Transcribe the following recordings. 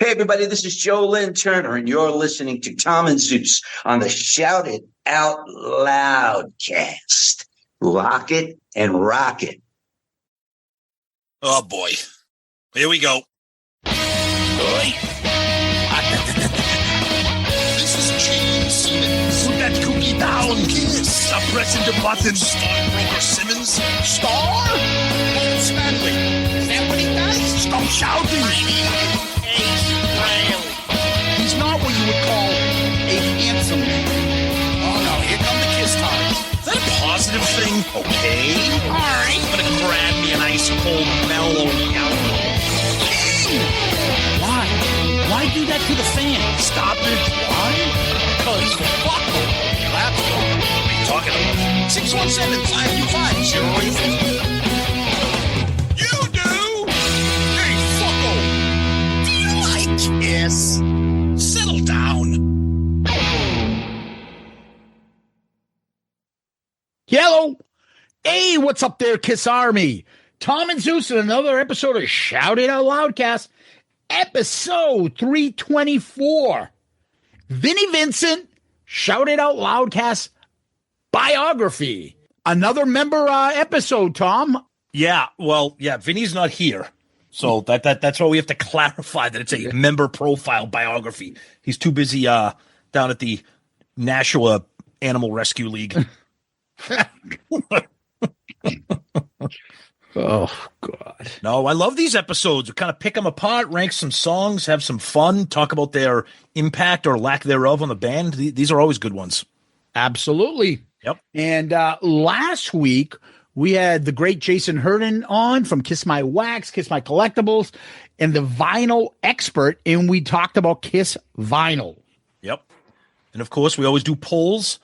Hey, everybody, this is Joe Lynn Turner, and you're listening to Tom and Zeus on the Shout It Out Loudcast. Lock it and rock it. Oh, boy. Here we go. This is Gene Simmons. Put that cookie down, Kiss. Stop pressing the button. Stockbroker Simmons. Star? Paul Stanley. Is that what he does? Stop shouting. Ace Frehley. He's not what you would call a handsome man. Oh, no. Here come the Kiss times. Is that a positive thing? Okay. All right. I'm going to grab me an ice cold mellow yellow. Why? Why do that to the fan? Stop it. Why? Because fuck them. That's what are you talking about? 617-525-0850. You do? Hey, fucko. Do you like Kiss? Settle down. Hello. Hey, what's up there, Kiss Army? Tom and Zeus in another episode of Shout It Out Loudcast, episode 324. Vinnie Vincent, Shout It Out Loudcast, Biography. Another member episode, Tom. Yeah, well, yeah, Vinny's not here. So that's why we have to clarify that it's a member profile biography. He's too busy down at the Nashua Animal Rescue League. Oh, God. No, I love these episodes. We kind of pick them apart, rank some songs, have some fun, talk about their impact or lack thereof on the band. These are always good ones. Absolutely. Yep. And last week, we had the great Jason Herden on from Kiss My Wax, Kiss My Collectibles, and the vinyl expert, and we talked about Kiss vinyl. Yep. And, of course, we always do polls.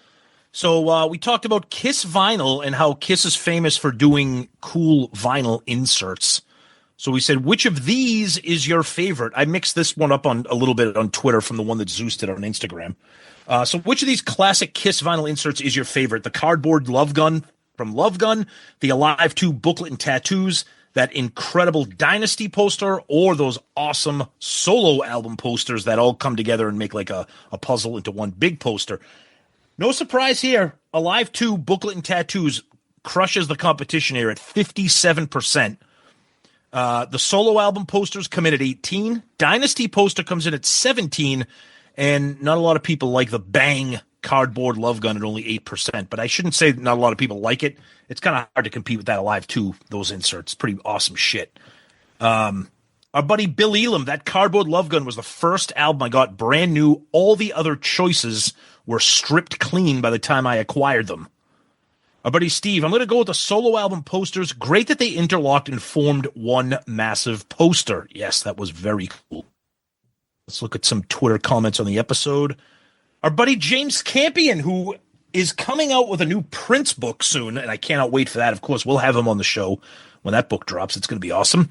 So we talked about Kiss vinyl and how Kiss is famous for doing cool vinyl inserts. So we said, which of these is your favorite? I mixed this one up on a little bit on Twitter from the one that Zeus did on Instagram. So which of these classic Kiss vinyl inserts is your favorite? The cardboard Love Gun from Love Gun, the Alive 2 booklet and tattoos, that incredible Dynasty poster, or those awesome solo album posters that all come together and make like a puzzle into one big poster. No surprise here. Alive 2 booklet and tattoos crushes the competition here at 57%. The solo album posters come in at 18. Dynasty poster comes in at 17. And not a lot of people like the Bang cardboard Love Gun at only 8%. But I shouldn't say not a lot of people like it. It's kind of hard to compete with that Alive 2, those inserts. Pretty awesome shit. Our buddy Bill Elam, that cardboard Love Gun was the first album I got brand new. All the other choices were stripped clean by the time I acquired them. Our buddy Steve, I'm going to go with the solo album posters. Great that they interlocked and formed one massive poster. Yes, that was very cool. Let's look at some Twitter comments on the episode. Our buddy James Campion, who is coming out with a new Prince book soon, and I cannot wait for that. Of course, we'll have him on the show when that book drops. It's going to be awesome.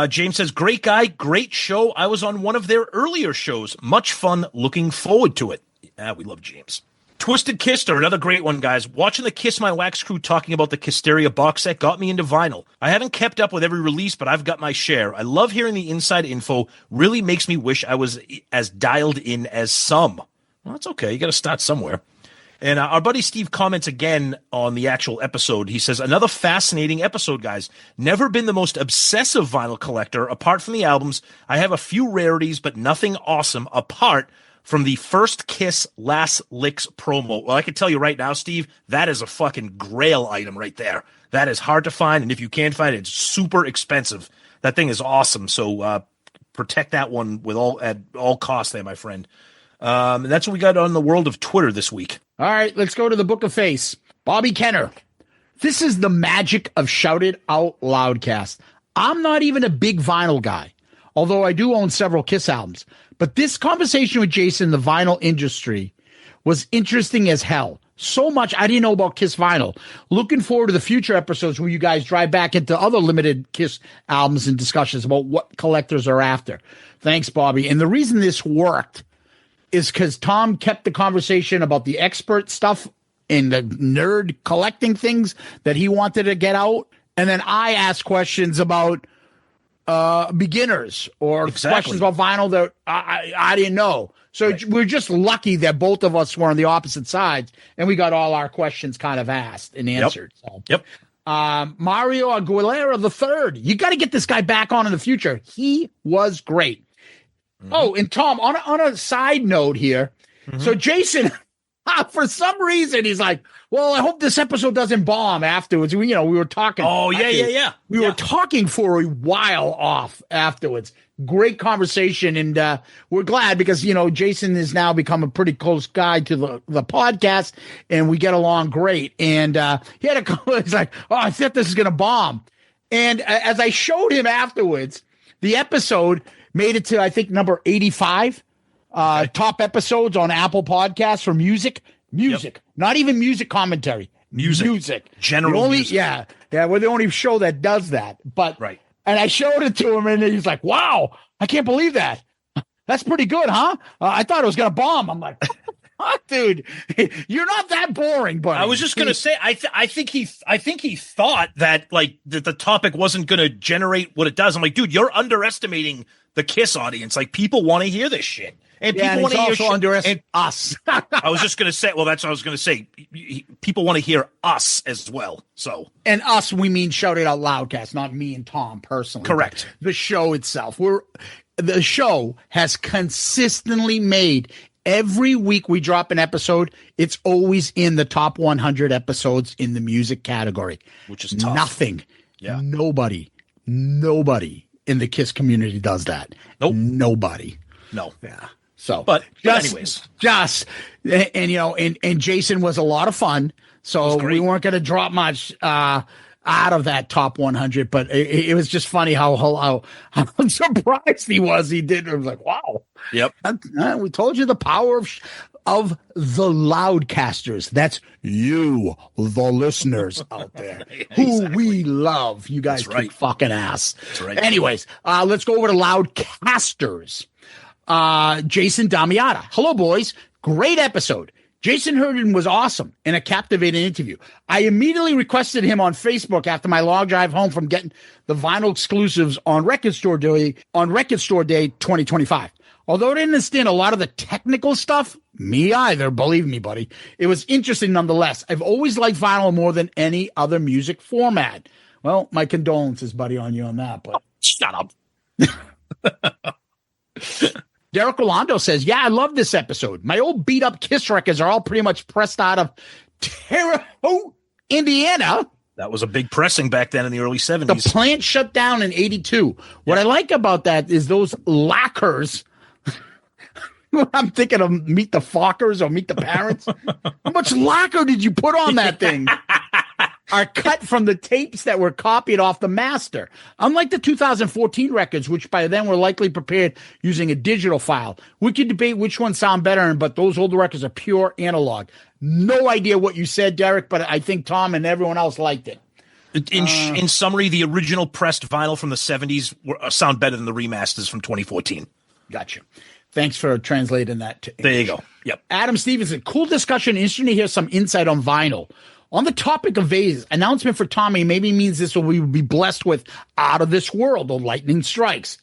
James says, great guy, great show. I was on one of their earlier shows. Much fun. Looking forward to it. Yeah, we love James. Twisted Kister, another great one, guys. Watching the Kiss My Wax crew talking about the Kisteria box set got me into vinyl. I haven't kept up with every release, but I've got my share. I love hearing the inside info. Really makes me wish I was as dialed in as some. Well, that's okay. You got to start somewhere. And our buddy Steve comments again on the actual episode. He says, another fascinating episode, guys. Never been the most obsessive vinyl collector. Apart from the albums, I have a few rarities, but nothing awesome apart from the first Kiss Last Licks promo. Well, I can tell you right now, Steve, that is a fucking grail item right there. That is hard to find, and if you can find it, it's super expensive. That thing is awesome, so protect that one at all costs there, my friend. And that's what we got on the world of Twitter this week. All right, let's go to the Book of Face. Bobby Kenner. This is the magic of Shout It Out Loudcast. I'm not even a big vinyl guy, although I do own several Kiss albums. But this conversation with Jason in the vinyl industry was interesting as hell. So much I didn't know about Kiss vinyl. Looking forward to the future episodes where you guys drive back into other limited Kiss albums and discussions about what collectors are after. Thanks, Bobby. And the reason this worked is because Tom kept the conversation about the expert stuff and the nerd collecting things that he wanted to get out. And then I asked questions about beginners or questions about vinyl that I didn't know. So we're just lucky that both of us were on the opposite sides and we got all our questions kind of asked and answered. Yep. Mario Aguilera III. You got to get this guy back on in the future. He was great. Mm-hmm. Oh, and Tom, on a side note here. Mm-hmm. So Jason, for some reason, he's like, well, I hope this episode doesn't bomb afterwards. We were talking. Oh, yeah. We were talking for a while off afterwards. Great conversation. And we're glad because, Jason has now become a pretty close guy to the podcast and we get along great. And he had a couple, he's like, oh, I thought this is going to bomb. And as I showed him afterwards, the episode made it to, I think, number 85 top episodes on Apple Podcasts for music. Not even music commentary. Music. General music. Yeah, we're the only show that does that. But right. And I showed it to him, and he's like, wow, I can't believe that. That's pretty good, huh? I thought it was going to bomb. I'm like, dude, you're not that boring, buddy. I was just going to say, I think he thought that, like, that the topic wasn't going to generate what it does. I'm like, dude, you're underestimating the KISS audience. Like, people want to hear this shit. And people want to hear underestimate us. I was just going to say, well, that's what I was going to say. People want to hear us as well. So, and us, we mean Shout It Out Loudcast, not me and Tom personally. Correct. The show itself. The show has consistently made every week we drop an episode. It's always in the top 100 episodes in the music category, which is tough. Nothing. Yeah. Nobody in the KISS community does that. Nope. Nobody. No. Yeah. So, but anyways, and Jason was a lot of fun. So we weren't going to drop much out of that top 100, but it was just funny how surprised he was. He did. It was like, wow. Yep. We told you the power of the Loudcasters. That's you, the listeners out there, who we love. You guys kick fucking ass. That's right. Anyways, let's go over to Loudcasters. Jason Damiata. Hello, boys. Great episode. Jason Herndon was awesome and a captivating interview. I immediately requested him on Facebook after my long drive home from getting the vinyl exclusives on Record Store Day 2025. Although I didn't understand a lot of the technical stuff, me either, believe me, buddy, it was interesting nonetheless. I've always liked vinyl more than any other music format. Well, my condolences, buddy, on you on that, but shut up. Derek Rolando says, yeah, I love this episode. My old beat up KISS records are all pretty much pressed out of Terre Haute, Indiana. That was a big pressing back then in the early 70s. The plant shut down in 82. What I like about that is those lacquers. I'm thinking of Meet the Fockers or Meet the Parents. How much lacquer did you put on that thing? Are cut from the tapes that were copied off the master. Unlike the 2014 records, which by then were likely prepared using a digital file. We could debate which ones sound better, but those older records are pure analog. No idea what you said, Derek, but I think Tom and everyone else liked it. In summary, the original pressed vinyl from the 70s sound better than the remasters from 2014. Gotcha. Thanks for translating that to English. There you go. Yep. Adam Stevenson, cool discussion. Interesting to hear some insight on vinyl. On the topic of vase, announcement for Tommy maybe means this will be blessed with out of this world or lightning strikes.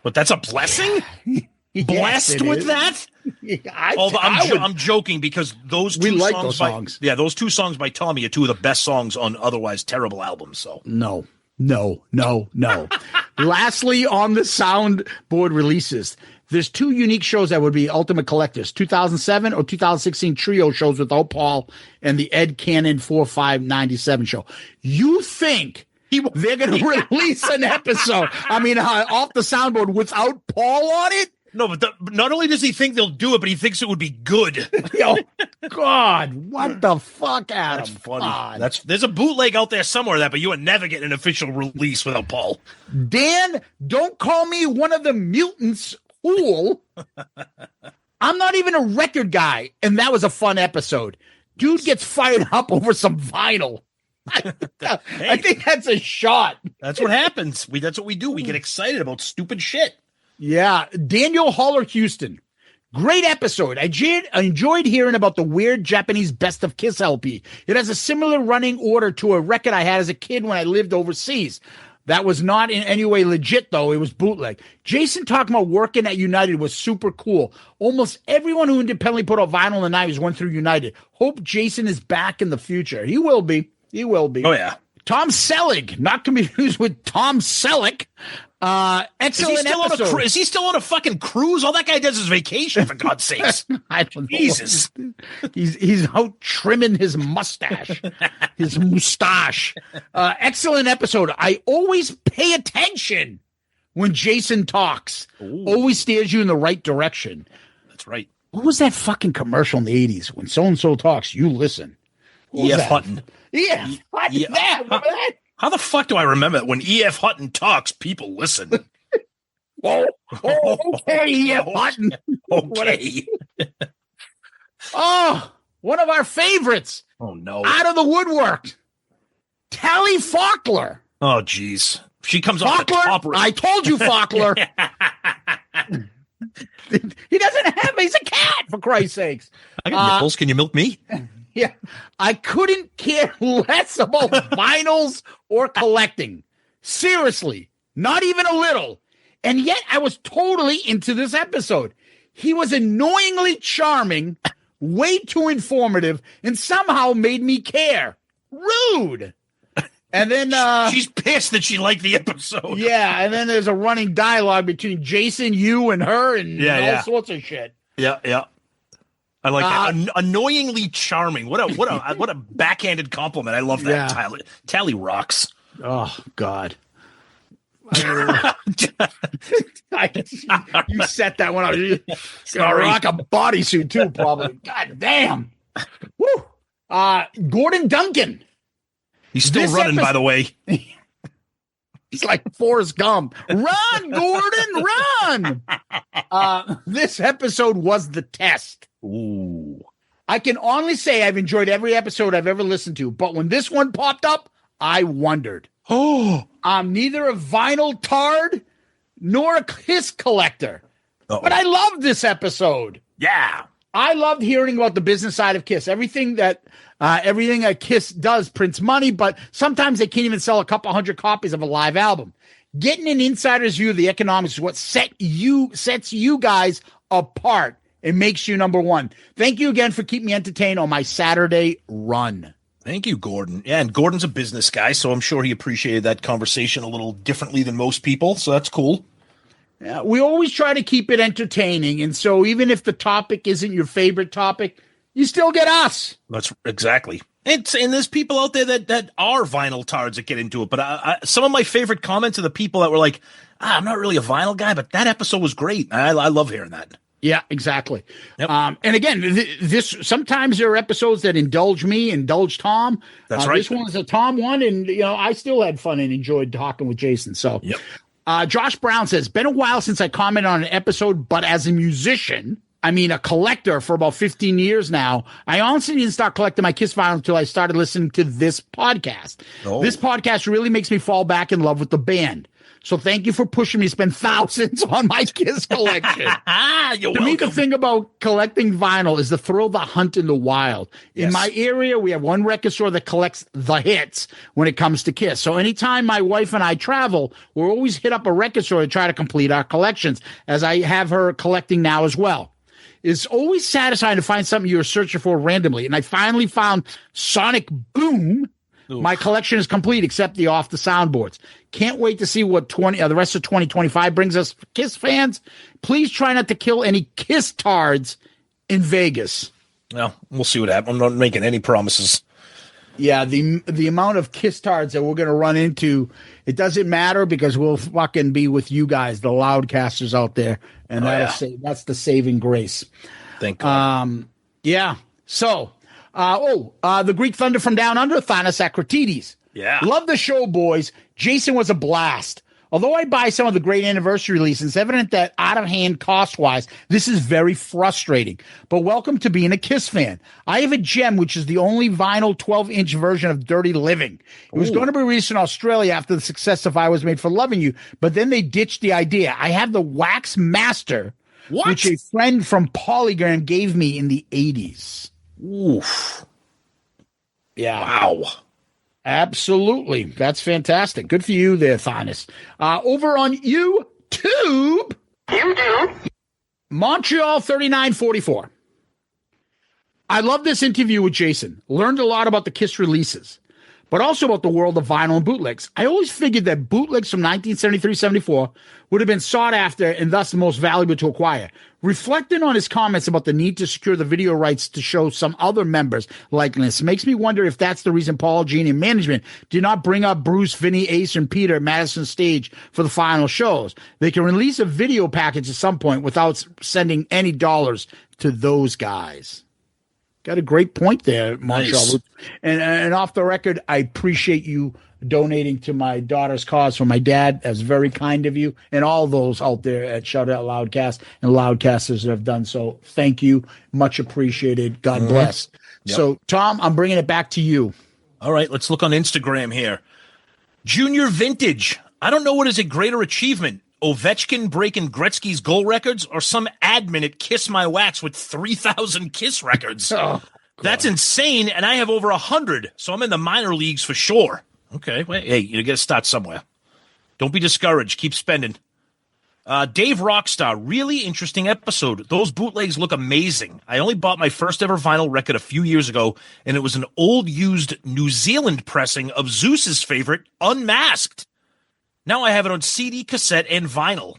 But that's a blessing? Blessed with that? I'm joking because those two songs. Those two songs by Tommy are two of the best songs on otherwise terrible albums. So no. Lastly, on the soundboard releases, there's two unique shows that would be ultimate collectors: 2007 or 2016 trio shows without Paul and the Ed Cannon 4597 show. You think they're going to release an episode? Off the soundboard without Paul on it? No, but not only does he think they'll do it, but he thinks it would be good. Oh, God, what the fuck, Adam? That's funny. There's a bootleg out there somewhere of that, but you would never get an official release without Paul. Dan, don't call me one of the mutants. Fool. I'm not even a record guy, and that was a fun episode. Dude gets fired up over some vinyl. I think that's a shot. That's what happens. That's what we do. We get excited about stupid shit. Yeah. Daniel Holler Houston. Great episode. I enjoyed hearing about the weird Japanese Best of KISS LP. It has a similar running order to a record I had as a kid when I lived overseas. That was not in any way legit, though. It was bootleg. Jason talking about working at United was super cool. Almost everyone who independently put out vinyl in the 90s went through United. Hope Jason is back in the future. He will be. He will be. Oh, yeah. Tom Selleck, not confused with Tom Selleck. Excellent episode. Is he still on a fucking cruise? All that guy does is vacation, for God's sakes. I don't know. Jesus. He's out trimming his mustache. Excellent episode. I always pay attention when Jason talks. Ooh. Always steers you in the right direction. That's right. What was that fucking commercial in the 80s? When so-and-so talks, you listen. E.F. Hutton. Yeah. Remember that? How the fuck do I remember that when E.F. Hutton talks, people listen? Okay, E.F. Hutton. Okay. One of our favorites. Oh, no. Out of the woodwork. Tally Faulkner. Oh, jeez. She comes off the top. I told you, Faulkner. He doesn't have, he's a cat, for Christ's sakes. I got nipples. Can you milk me? Yeah, I couldn't care less about vinyls or collecting. Seriously, not even a little. And yet I was totally into this episode. He was annoyingly charming, way too informative, and somehow made me care. Rude. And then she's pissed that she liked the episode. Yeah, and then there's a running dialogue between Jason, you, and her, and all sorts of shit. Yeah. I like that. Annoyingly charming. What a backhanded compliment. I love that. Yeah. Tally rocks. Oh God. You set that one up. You're gonna rock a bodysuit too, probably. God damn. Woo. Gordon Duncan. He's still running, by the way. He's like Forrest Gump. Run, Gordon, run. This episode was the test. Ooh. I can honestly say I've enjoyed every episode I've ever listened to, but when this one popped up, I wondered. Oh, I'm neither a vinyl tard nor a Kiss collector. Uh-oh. But I loved this episode. Yeah. I loved hearing about the business side of Kiss. Everything a Kiss does prints money, but sometimes they can't even sell a couple hundred copies of a live album. Getting an insider's view of the economics is what sets you guys apart. It makes you number one. Thank you again for keeping me entertained on my Saturday run. Thank you, Gordon. Yeah, and Gordon's a business guy, so I'm sure he appreciated that conversation a little differently than most people, so that's cool. Yeah, we always try to keep it entertaining, and so even if the topic isn't your favorite topic, you still get us. That's exactly. And there's people out there that are vinyl tards that get into it, but some of my favorite comments are the people that were like, I'm not really a vinyl guy, but that episode was great. I love hearing that. Yeah, exactly. Yep. And again, this sometimes there are episodes that indulge me, indulge Tom. That's right. This one's a Tom one, and I still had fun and enjoyed talking with Jason. So, yep. Josh Brown says, been a while since I commented on an episode, but as a musician, a collector for about 15 years now, I honestly didn't start collecting my Kiss vinyl until I started listening to this podcast. Oh. This podcast really makes me fall back in love with the band. So thank you for pushing me to spend thousands on my Kiss collection. You're to me, the thing about collecting vinyl is the thrill of the hunt in the wild. Yes. In my area, we have one record store that collects the hits when it comes to Kiss. So anytime my wife and I travel, we'll always hit up a record store to try to complete our collections, as I have her collecting now as well. It's always satisfying to find something you're searching for randomly. And I finally found Sonic Boom. Oof. My collection is complete except the off the soundboards. Can't wait to see what the rest of 2025 brings us. Kiss fans, please try not to kill any Kiss tards in Vegas. Well, we'll see what happens. I'm not making any promises. Yeah, the amount of Kiss tards that we're going to run into, it doesn't matter because we'll fucking be with you guys, the Loudcasters out there, and that's the saving grace. Thank God. Yeah. So, the Greek Thunder from Down Under, Thanos Akratides. Yeah. Love the show, boys. Jason was a blast. Although I buy some of the great anniversary releases, it's evident that out of hand cost-wise, this is very frustrating. But welcome to being a Kiss fan. I have a gem, which is the only vinyl 12-inch version of Dirty Living. It was going to be released in Australia after the success of I Was Made for Loving You, but then they ditched the idea. I have the Wax Master, which a friend from Polygram gave me in the 80s. Oof. Yeah. Wow. Absolutely. That's fantastic. Good for you there, Thanos. Over on YouTube, Montreal 3944. I love this interview with Jason. Learned a lot about the KISS releases, but also about the world of vinyl and bootlegs. I always figured that bootlegs from 1973-74 would have been sought after and thus the most valuable to acquire. Reflecting on his comments about the need to secure the video rights to show some other members' likeness makes me wonder if that's the reason Paul, Gene, and management did not bring up Bruce, Vinnie, Ace, and Peter at Madison Stage for the final shows. They can release a video package at some point without sending any dollars to those guys. Got a great point there, Marshall. Nice. And off the record, I appreciate you donating to my daughter's cause for my dad. That's very kind of you, and all those out there at Shout Out Loudcast and Loudcasters that have done so. Thank you. Much appreciated. God bless. Yep. So, Tom, I'm bringing it back to you. All right, let's look on Instagram here. Junior Vintage. I don't know what is a greater achievement. Ovechkin breaking Gretzky's goal records, or some admin at Kiss My Wax with 3,000 Kiss records. Oh, that's insane, and I have over 100, so I'm in the minor leagues for sure. Okay, well, hey, you got to start somewhere. Don't be discouraged. Keep spending. Dave Rockstar, really interesting episode. Those bootlegs look amazing. I only bought my first ever vinyl record a few years ago, and it was an old used New Zealand pressing of Zeus's favorite, Unmasked. Now I have it on CD, cassette, and vinyl.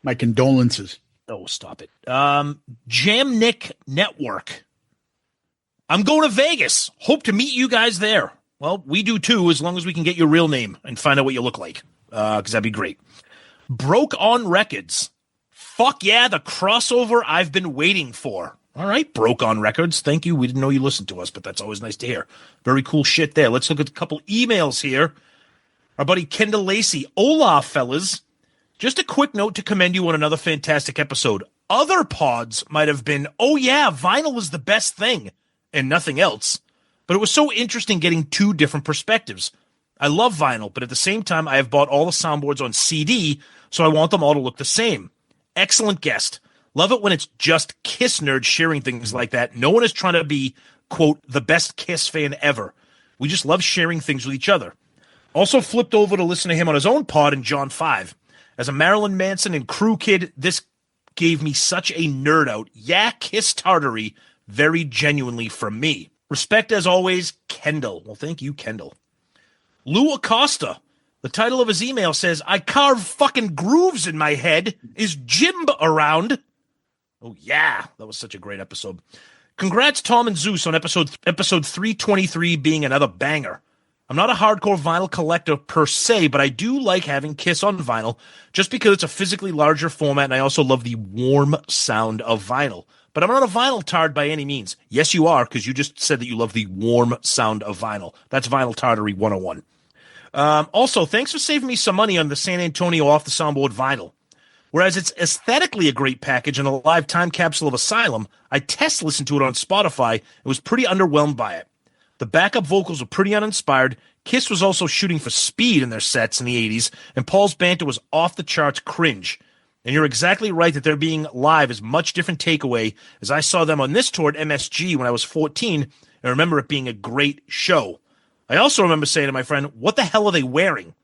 My condolences. Oh, stop it. Jamnik Network. I'm going to Vegas. Hope to meet you guys there. Well, we do too, as long as we can get your real name and find out what you look like, because that'd be great. Broke on Records. Fuck yeah, the crossover I've been waiting for. All right, Broke on Records. Thank you. We didn't know you listened to us, but that's always nice to hear. Very cool shit there. Let's look at a couple emails here. Our buddy Kendall Lacey. Hola, fellas. Just a quick note to commend you on another fantastic episode. Other pods might have been, oh yeah, vinyl is the best thing, and nothing else. But it was so interesting getting two different perspectives. I love vinyl, but at the same time, I have bought all the soundboards on CD, so I want them all to look the same. Excellent guest. Love it when it's just KISS nerds sharing things like that. No one is trying to be, quote, the best KISS fan ever. We just love sharing things with each other. Also flipped over to listen to him on his own pod in John 5. As a Marilyn Manson and crew kid, this gave me such a nerd out. Yeah, KISS tartary, very genuinely from me. Respect as always, Kendall. Well, thank you, Kendall. Lou Acosta. The title of his email says, I carve fucking grooves in my head. Is Jim around? Oh, yeah. That was such a great episode. Congrats, Tom and Zeus, on episode 323 being another banger. I'm not a hardcore vinyl collector per se, but I do like having KISS on vinyl just because it's a physically larger format, and I also love the warm sound of vinyl. But I'm not a vinyl tard by any means. Yes, you are, because you just said that you love the warm sound of vinyl. That's Vinyl Tartary 101. Also, thanks for saving me some money on the San Antonio Off the Soundboard vinyl. Whereas it's aesthetically a great package and a live time capsule of Asylum, I test listened to it on Spotify and was pretty underwhelmed by it. The backup vocals were pretty uninspired. KISS was also shooting for speed in their sets in the 80s, and Paul's banter was off the charts cringe. And you're exactly right that their being live is much different takeaway, as I saw them on this tour at MSG when I was 14, and I remember it being a great show. I also remember saying to my friend, what the hell are they wearing?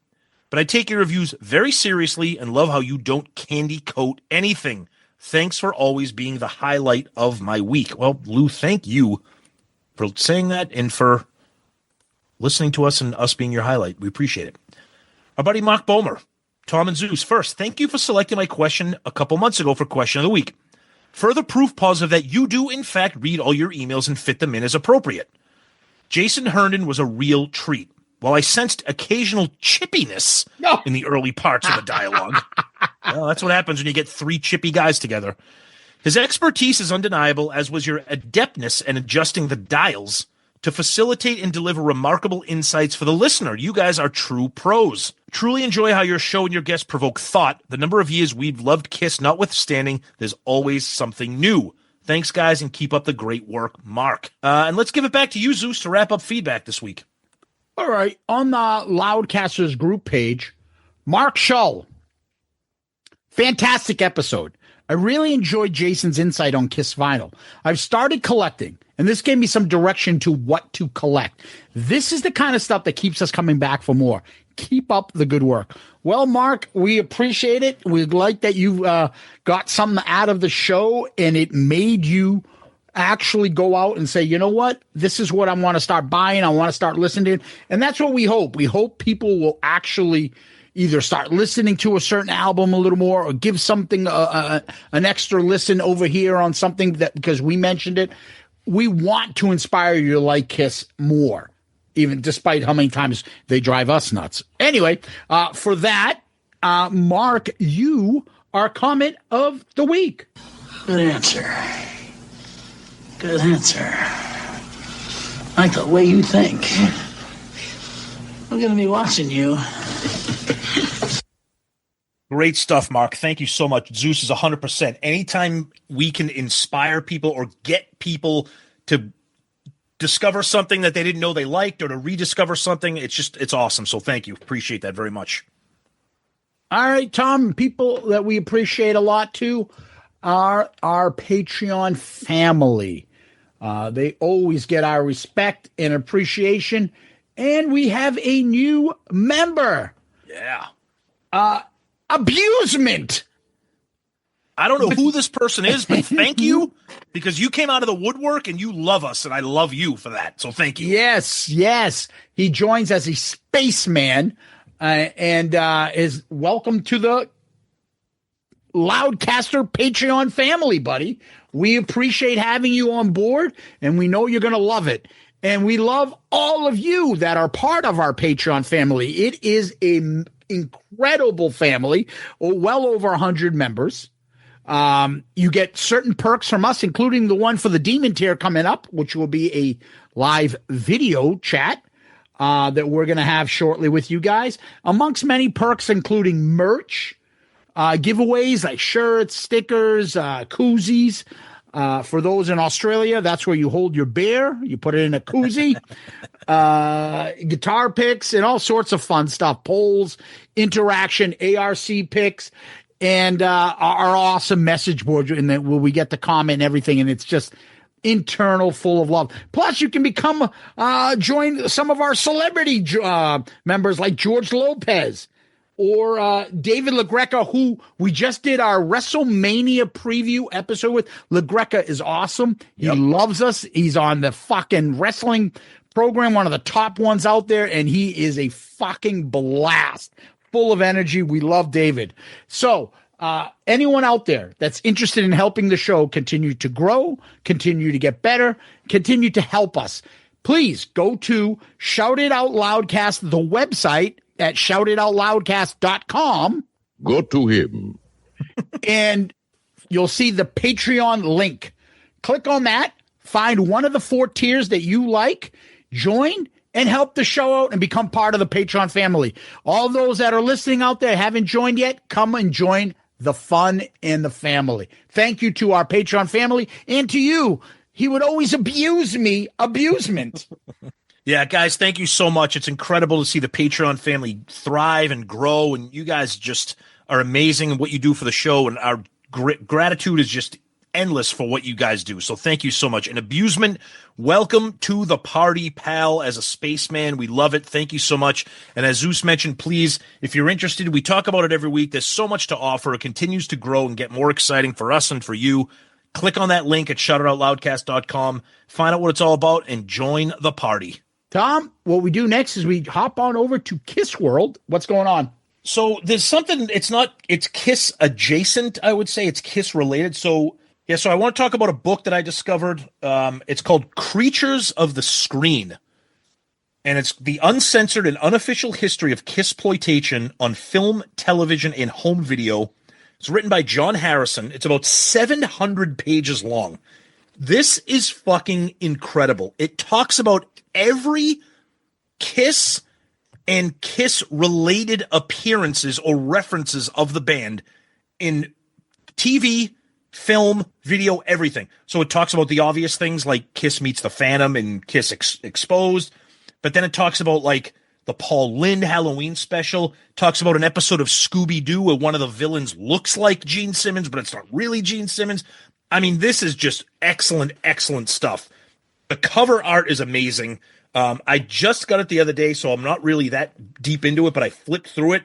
But I take your reviews very seriously and love how you don't candy coat anything. Thanks for always being the highlight of my week. Well, Lou, thank you for saying that and for listening to us and us being your highlight. We appreciate it. Our buddy Mark Bomer. Tom and Zeus, first, thank you for selecting my question a couple months ago for Question of the Week. Further proof positive that you do, in fact, read all your emails and fit them in as appropriate. Jason Herndon was a real treat. While I sensed occasional chippiness in the early parts of the dialogue. Well, that's what happens when you get three chippy guys together. His expertise is undeniable, as was your adeptness in adjusting the dials to facilitate and deliver remarkable insights for the listener. You guys are true pros. Truly enjoy how your show and your guests provoke thought. The number of years we've loved KISS notwithstanding, there's always something new. Thanks, guys, and keep up the great work, Mark. And let's give it back to you, Zeus, to wrap up feedback this week. All right. On the Loudcasters group page, Mark Shull. Fantastic episode. I really enjoyed Jason's insight on KISS vinyl. I've started collecting, And this gave me some direction to what to collect. This is the kind of stuff that keeps us coming back for more. Keep up the good work. Well, Mark, we appreciate it. We like that you got something out of the show and it made you actually go out and say, you know what? This is what I want to start buying. I want to start listening to. And that's what we hope. We hope people will actually either start listening to a certain album a little more or give something an extra listen over here on something that because we mentioned it. We want to inspire you to like Kiss more, even despite how many times they drive us nuts. Anyway, for that, Mark, you are comment of the week. Good answer. Good answer. I like the way you think. I'm going to be watching you. Great stuff, Mark. Thank you so much. Zeus is 100%. Anytime we can inspire people or get people to discover something that they didn't know they liked or to rediscover something, it's awesome. So thank you. Appreciate that very much. All right, Tom, people that we appreciate a lot too are our Patreon family. They always get our respect and appreciation. And we have a new member. Yeah. Abusement. I don't know who this person is, but thank you because you came out of the woodwork and you love us and I love you for that. So thank you. Yes. He joins as a spaceman and is welcome to the Loudcaster Patreon family, buddy. We appreciate having you on board and we know you're going to love it. And we love all of you that are part of our Patreon family. It is an incredible family, well over 100 members. You get certain perks from us, including the one for the Demon Tier coming up, which will be a live video chat that we're going to have shortly with you guys, amongst many perks, including merch, giveaways like shirts, stickers, koozies. For those in Australia, that's where you hold your beer. You put it in a koozie, guitar picks, and all sorts of fun stuff. Polls, interaction, ARC picks, and our awesome message board. And then where we get to comment and everything, and it's just internal, full of love. Plus, you can become join some of our celebrity members like George Lopez. Or David LaGreca, who we just did our WrestleMania preview episode with. LaGreca is awesome. He loves us. He's on the fucking wrestling program, one of the top ones out there, and he is a fucking blast, full of energy. We love David. So anyone out there that's interested in helping the show continue to grow, continue to get better, continue to help us, please go to Shout It Out Loudcast, the website, at shoutitoutloudcast.com. Go to him. And you'll see the Patreon link. Click on that. Find one of the 4 tiers that you like. Join and help the show out and become part of the Patreon family. All those that are listening out there haven't joined yet, come and join the fun and the family. Thank you to our Patreon family and to you. He would always abuse me. Abusement. Yeah, guys, thank you so much. It's incredible to see the Patreon family thrive and grow, and you guys just are amazing in what you do for the show, and our gratitude is just endless for what you guys do. So thank you so much. And Abusement, welcome to the party, pal, as a spaceman. We love it. Thank you so much. And as Zeus mentioned, please, if you're interested, we talk about it every week. There's so much to offer. It continues to grow and get more exciting for us and for you. Click on that link at shoutitoutloudcast.com. Find out what it's all about and join the party. Tom, what we do next is we hop on over to Kiss World. What's going on? So there's something, it's Kiss adjacent, I would say. It's Kiss related. So I want to talk about a book that I discovered. It's called Creatures of the Screen. And it's the uncensored and unofficial history of Kissploitation on film, television, and home video. It's written by John Harrison. It's about 700 pages long. This is fucking incredible. It talks about every Kiss and Kiss-related appearances or references of the band in TV, film, video, everything. So it talks about the obvious things like Kiss meets the Phantom and Kiss Exposed, but then it talks about like the Paul Lynde Halloween special, talks about an episode of Scooby-Doo where one of the villains looks like Gene Simmons, but it's not really Gene Simmons. I mean, this is just excellent, excellent stuff. The cover art is amazing. I just got it the other day, so I'm not really that deep into it, but I flipped through it.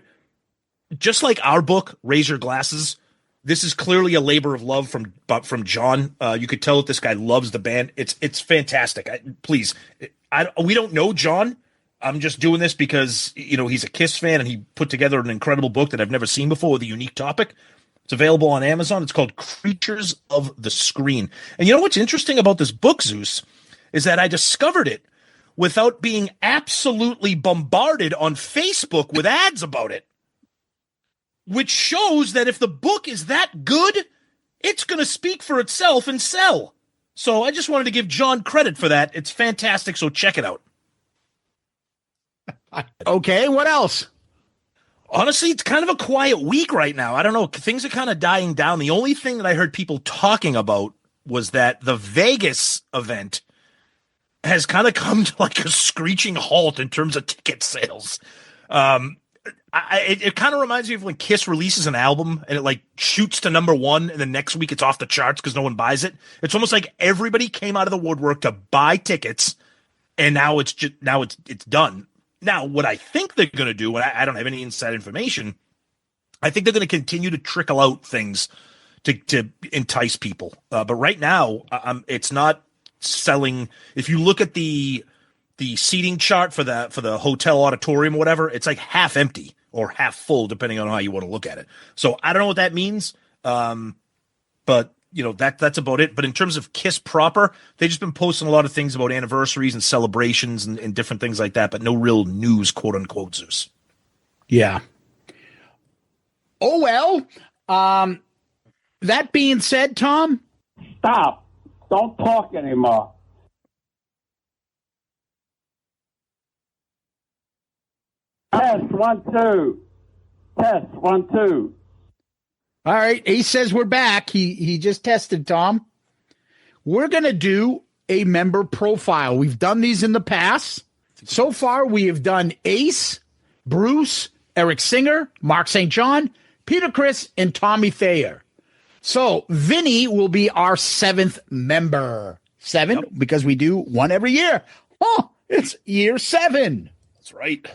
Just like our book, Raise Your Glasses, this is clearly a labor of love from John. You could tell that this guy loves the band. It's fantastic. We don't know John. I'm just doing this because, he's a Kiss fan and he put together an incredible book that I've never seen before with a unique topic. It's available on Amazon. It's called Creatures of the Screen. And you know what's interesting about this book, Zeus, is that I discovered it without being absolutely bombarded on Facebook with ads about it, which shows that if the book is that good, it's going to speak for itself and sell. So I just wanted to give John credit for that. It's fantastic, so check it out. Okay, what else? Honestly, it's kind of a quiet week right now. I don't know. Things are kind of dying down. The only thing that I heard people talking about was that the Vegas event has kind of come to like a screeching halt in terms of ticket sales. It kind of reminds me of when Kiss releases an album and it like shoots to number one and the next week it's off the charts because no one buys it. It's almost like everybody came out of the woodwork to buy tickets and now it's done. Now, what I think they're going to do, and I don't have any inside information, I think they're going to continue to trickle out things to entice people. But right now, it's not selling. If you look at the seating chart for the hotel auditorium or whatever, it's like half empty or half full, depending on how you want to look at it. So I don't know what that means, but that's about it. But in terms of Kiss proper, they've just been posting a lot of things about anniversaries and celebrations and different things like that, but no real news, quote unquote, Zeus. Yeah. Oh, well, that being said, Tom. Stop. Don't talk anymore. Test 1 2. Test 1 2. All right. Ace says we're back. He just tested, Tom. We're going to do a member profile. We've done these in the past. So far, we have done Ace, Bruce, Eric Singer, Mark St. John, Peter Criss, and Tommy Thayer. So Vinnie will be our 7th member. 7, yep. Because we do one every year. Oh, it's year 7. That's right.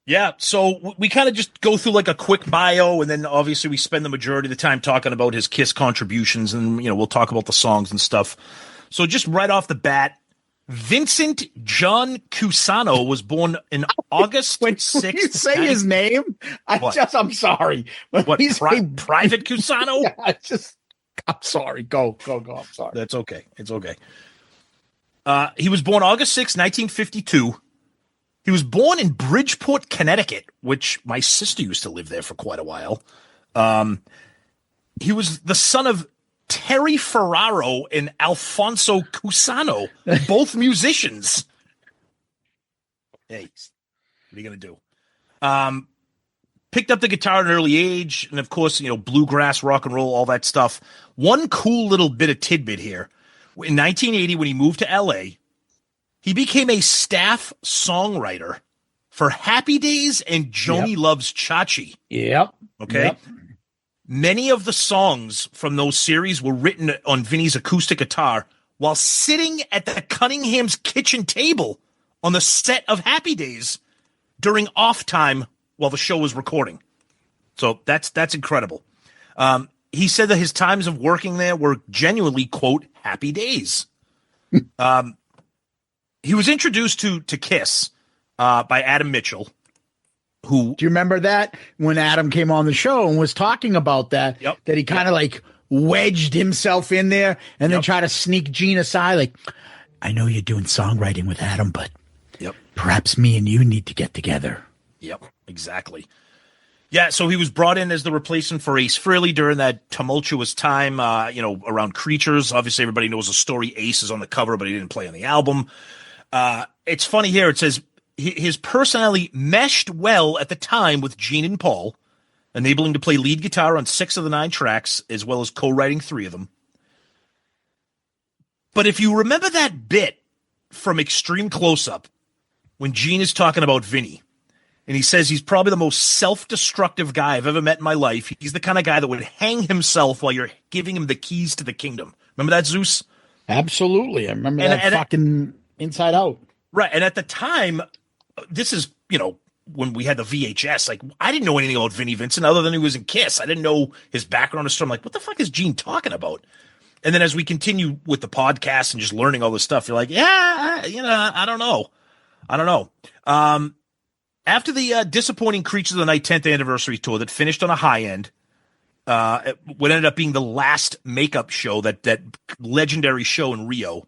Yeah, so we kind of just go through like a quick bio, and then obviously we spend the majority of the time talking about his Kiss contributions, and we'll talk about the songs and stuff. So just right off the bat, Vincent John Cusano was born in August 6th. When you say his name, I'm sorry. What, Private Cusano? Yeah, I'm sorry. Go. I'm sorry. That's okay. It's okay. He was born August 6th, 1952. He was born in Bridgeport, Connecticut, which my sister used to live there for quite a while. He was the son of Terry Ferraro and Alfonso Cusano, both musicians. Hey, what are you going to do? Picked up the guitar at an early age, and of course, bluegrass, rock and roll, all that stuff. One cool little bit of tidbit here. In 1980, when he moved to L.A., he became a staff songwriter for Happy Days and Joni Loves Chachi. Yep. Okay. Yep. Many of the songs from those series were written on Vinnie's acoustic guitar while sitting at the Cunningham's kitchen table on the set of Happy Days during off time while the show was recording. So that's incredible. He said that his times of working there were genuinely, quote, happy days. He was introduced to Kiss by Adam Mitchell, who... Do you remember that? When Adam came on the show and was talking about that, that he kind of like wedged himself in there and then tried to sneak Gene aside. Like, I know you're doing songwriting with Adam, but perhaps me and you need to get together. Yep, exactly. Yeah, so he was brought in as the replacement for Ace Frehley during that tumultuous time, around Creatures. Obviously, everybody knows the story. Ace is on the cover, but he didn't play on the album. It's funny here. It says his personality meshed well at the time with Gene and Paul, enabling him to play lead guitar on 6 of the 9 tracks, as well as co-writing 3 of them. But if you remember that bit from Extreme Close-Up, when Gene is talking about Vinnie, and he says he's probably the most self-destructive guy I've ever met in my life. He's the kind of guy that would hang himself while you're giving him the keys to the kingdom. Remember that, Zeus? Absolutely. I remember that fucking Inside Out. Right. And at the time, this is, when we had the VHS, like, I didn't know anything about Vinnie Vincent other than he was in Kiss. I didn't know his background or stuff. I'm like, what the fuck is Gene talking about? And then as we continue with the podcast and just learning all this stuff, you're like, yeah, I don't know. After the disappointing Creatures of the Night 10th anniversary tour that finished on a high end, what ended up being the last makeup show, that legendary show in Rio,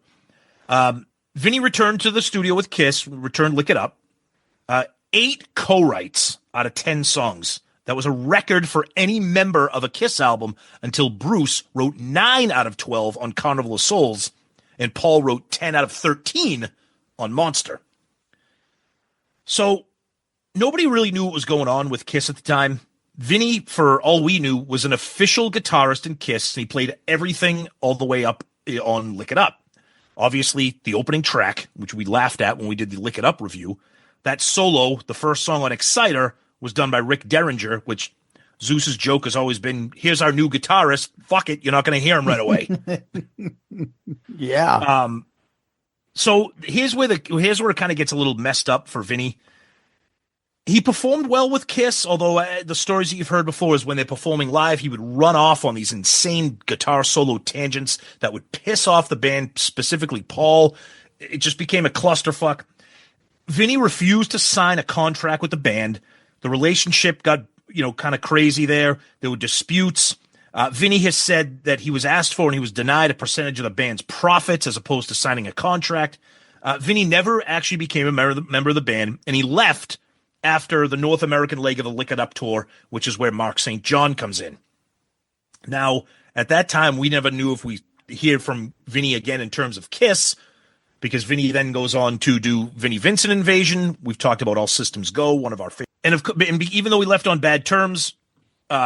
Vinnie returned to the studio with Kiss, returned Lick It Up. 8 co-writes out of 10 songs. That was a record for any member of a Kiss album until Bruce wrote 9 out of 12 on Carnival of Souls, and Paul wrote 10 out of 13 on Monster. So nobody really knew what was going on with Kiss at the time. Vinnie, for all we knew, was an official guitarist in Kiss, and he played everything all the way up on Lick It Up. Obviously, the opening track, which we laughed at when we did the Lick It Up review, that solo, the first song on Exciter, was done by Rick Derringer, which Zeus's joke has always been, here's our new guitarist. Fuck it, you're not going to hear him right away. Yeah. So here's where it kind of gets a little messed up for Vinnie. He performed well with Kiss, although the stories that you've heard before is when they're performing live, he would run off on these insane guitar solo tangents that would piss off the band, specifically Paul. It just became a clusterfuck. Vinnie refused to sign a contract with the band. The relationship got, kind of crazy there. There were disputes. Vinnie has said that he was asked for and he was denied a percentage of the band's profits as opposed to signing a contract. Vinnie never actually became a member of the band, and he left after the North American leg of the Lick It Up tour, which is where Mark St. John comes in. Now, at that time, we never knew if we hear from Vinnie again in terms of Kiss, because Vinnie then goes on to do Vinnie Vincent Invasion. We've talked about All Systems Go, one of our favorite. And even though we left on bad terms,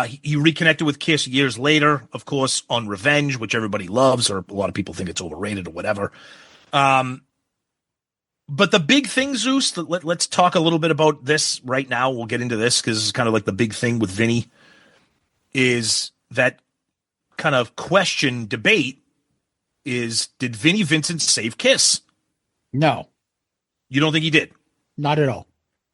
he reconnected with Kiss years later, of course, on Revenge, which everybody loves, or a lot of people think it's overrated or whatever. But the big thing, Zeus, let's talk a little bit about this right now. We'll get into this because it's kind of like the big thing with Vinnie, is that kind of question debate is, did Vinnie Vincent save Kiss? No. You don't think he did? Not at all.